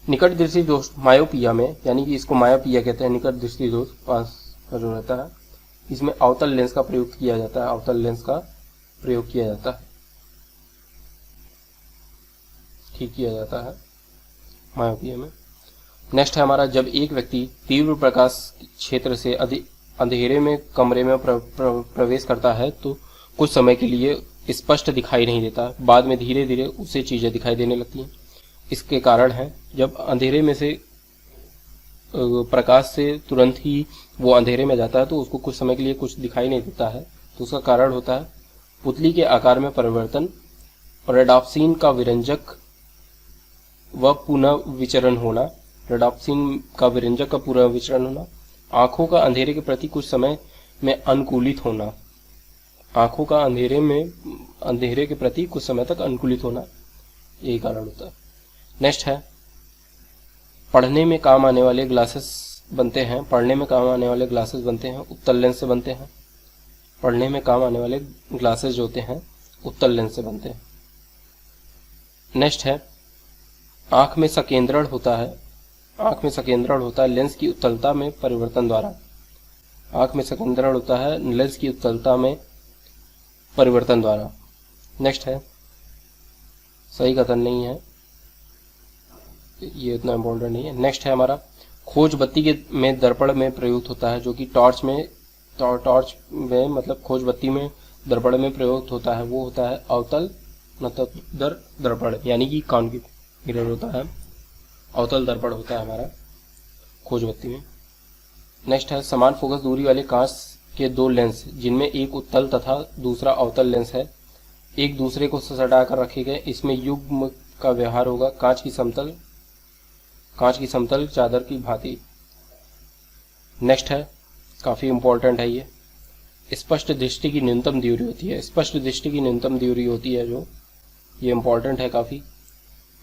निकट दृष्टि दोष मायोपिया में, यानी कि इसको मायोपिया कहते हैं, निकट दृष्टि दोष पास का जो रहता है, इसमें अवतल लेंस का प्रयोग किया जाता है, अवतल लेंस का प्रयोग किया जाता है, ठीक किया जाता है मायोपिया में। नेक्स्ट है हमारा, जब एक व्यक्ति तीव्र प्रकाश क्षेत्र से अंधेरे में कमरे में प्रवेश करता है तो कुछ समय के लिए स्पष्ट दिखाई नहीं देता, बाद में धीरे धीरे उसे चीजें दिखाई देने लगती हैं। इसके कारण है, जब अंधेरे में से प्रकाश से तुरंत ही वो अंधेरे में जाता है तो उसको कुछ समय के लिए कुछ दिखाई नहीं देता है, तो उसका कारण होता है पुतली के आकार में परिवर्तन, रेडॉप्सिन का विरंजक व पुनः विचरण होना, रेडॉप्सिन का विरंजक का पुनः विचरण होना, आंखों का अंधेरे के प्रति कुछ समय में अनुकूलित होना, आंखों का अंधेरे के प्रति कुछ समय तक अनुकूलित होना, यही कारण होता है। नेक्स्ट है, पढ़ने में काम आने वाले ग्लासेस बनते हैं, पढ़ने में काम आने वाले ग्लासेस बनते हैं उत्तल लेंस से बनते हैं, पढ़ने में काम आने वाले ग्लासेस जो होते हैं उत्तल लेंस से बनते हैं। नेक्स्ट है, आंख में सकेंद्रण होता है, आंख में सकेंद्रण होता है लेंस की उत्तलता में परिवर्तन द्वारा, आंख में सकेंद्रण होता है लेंस की उत्तलता में परिवर्तन द्वारा। नेक्स्ट है, सही कथन नहीं है, ये इतना इम्पोर्टेंट नहीं है। नेक्स्ट है हमारा, खोज बत्ती के में दर्पण में प्रयुक्त होता है, जो कि टॉर्च में मतलब खोज बत्ती में दर्पण में प्रयुक्त होता है, वो होता है अवतल मतलब दर्पण, यानी कि कॉन्केव मिरर होता है, अवतल दर्पण होता है हमारा खोज बत्ती में। नेक्स्ट है, समान फोकस दूरी वाले कांच के दो लेंस जिनमें एक उत्तल तथा दूसरा अवतल लेंस है, एक दूसरे को सटा कर रखे गए, इसमें युग्म का व्यवहार होगा कांच की समतल चादर की भांति। नेक्स्ट है, काफी इंपॉर्टेंट है ये, स्पष्ट दृष्टि की न्यूनतम दूरी होती है, स्पष्ट दृष्टि की न्यूनतम दूरी होती है जो, ये इंपॉर्टेंट है काफी,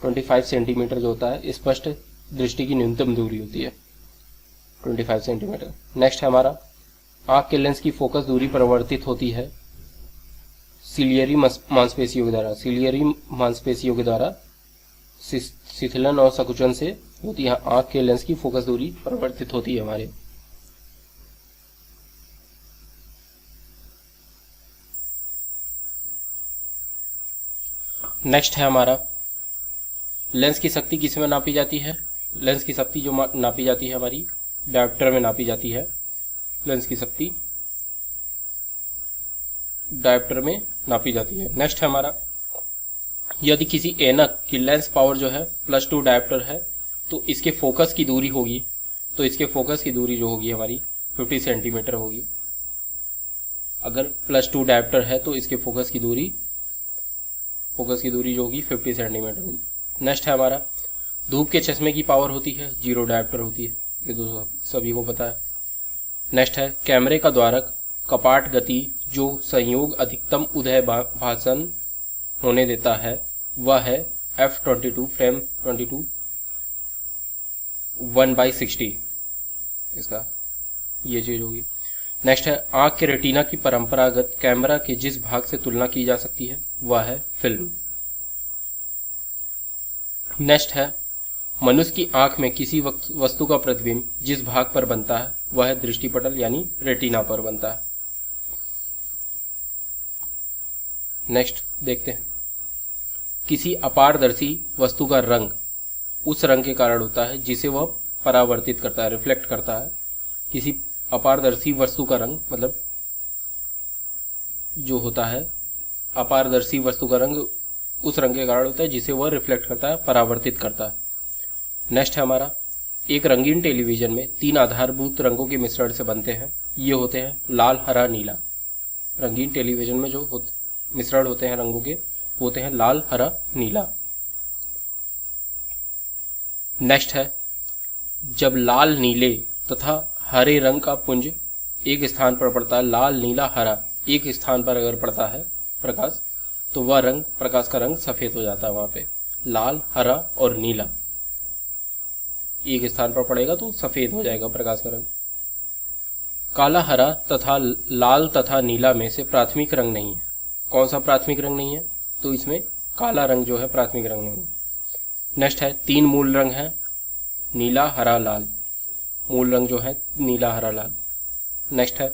25 सेंटीमीटर जो होता है, स्पष्ट दृष्टि की न्यूनतम दूरी होती है 25 सेंटीमीटर। नेक्स्ट है हमारा, आंख के लेंस की फोकस दूरी परिवर्तित होती है सिलियरी मांसपेशियों के द्वारा, सिलियरी मांसपेशियों के द्वारा शिथिलन और संकुचन से होती है, आंख के लेंस की फोकस दूरी परिवर्तित होती है हमारे। नेक्स्ट है हमारा, लेंस की शक्ति किस में नापी जाती है, लेंस की शक्ति जो नापी जाती है हमारी डायोप्टर में नापी जाती है, लेंस की शक्ति डायोप्टर में नापी जाती है। नेक्स्ट है हमारा, यदि किसी ऐनक की लेंस पावर जो है +2 डायोप्टर है तो इसके फोकस की दूरी होगी, तो इसके फोकस की दूरी जो होगी हमारी 50 सेंटीमीटर होगी। अगर +2 डायोप्टर है तो इसके फोकस की दूरी जो होगी 50 सेंटीमीटर होगी। नेक्स्ट है हमारा, धूप के चश्मे की पावर होती है 0 डायोप्टर होती है, ये तो सभी को पता है। नेक्स्ट है, कैमरे का द्वारक कपाट गति जो संयोग अधिकतम उदय भाषण होने देता है वह है f22 फ्रेम 22 1/60, इसका ये चीज होगी। नेक्स्ट है, आंख के रेटिना की परंपरागत कैमरा के जिस भाग से तुलना की जा सकती है वह है फिल्म। नेक्स्ट है, मनुष्य की आंख में किसी वस्तु का प्रतिबिंब जिस भाग पर बनता है वह है दृष्टिपटल यानी रेटिना पर बनता है। नेक्स्ट देखते हैं, किसी अपारदर्शी वस्तु का रंग उस रंग के कारण होता है जिसे वह परावर्तित करता है, रिफ्लेक्ट करता है। किसी अपारदर्शी वस्तु का रंग मतलब जो होता है अपारदर्शी वस्तु का रंग उस रंग के कारण होता है जिसे वह रिफ्लेक्ट करता है, परावर्तित करता है। नेक्स्ट है हमारा, एक रंगीन टेलीविजन में 3 आधारभूत रंगों के मिश्रण से बनते हैं, ये होते हैं लाल, हरा, नीला। रंगीन टेलीविजन में जो मिश्रण होते हैं रंगों के होते हैं लाल, हरा, नीला। नेक्स्ट है, जब लाल, नीले तथा हरे रंग का पुंज एक स्थान पर पड़ता है, लाल, नीला, हरा एक स्थान पर अगर पड़ता है प्रकाश, तो वह रंग प्रकाश का रंग सफेद हो जाता है वहां पे, लाल, हरा और नीला। एक स्थान पर पड़ेगा तो सफ़ेद हो जाएगा प्रकाश का रंग। काला, हरा तथा लाल तथा नीला में से प्राथमिक रंग नहीं है। कौन सा प्राथमिक रंग नहीं है? तो इसमें काला रंग जो है प्राथमिक रंग नहीं है। नेक्स्ट है 3 मूल रंग है, नीला, हरा, लाल। मूल रंग जो है नीला, हरा, लाल। नेक्स्ट है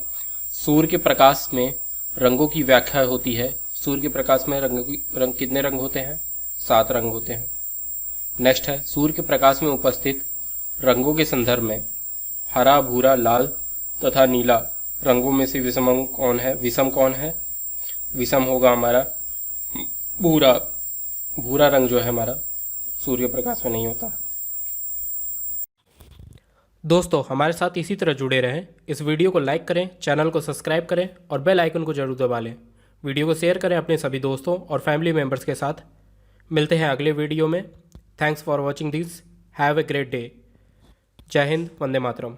सूर्य के प्रकाश में रंगों की व्याख्या होती है। सूर्य के प्रकाश में रंग कितने रंग होते हैं? 7 रंग होते हैं। नेक्स्ट है सूर्य के प्रकाश में उपस्थित रंगों के संदर्भ में हरा, भूरा, लाल तथा नीला रंगों में से विषम कौन है? विषम होगा हमारा भूरा। भूरा रंग जो है हमारा सूर्य प्रकाश में नहीं होता। दोस्तों, हमारे साथ इसी तरह जुड़े रहें। इस वीडियो को लाइक करें, चैनल को सब्सक्राइब करें और बेल आइकन को जरूर दबा लें। वीडियो को शेयर करें अपने सभी दोस्तों और फैमिली मेम्बर्स के साथ। मिलते हैं अगले वीडियो में। Thanks for watching this. Have a great day. जय हिंद, वंदे मातरम।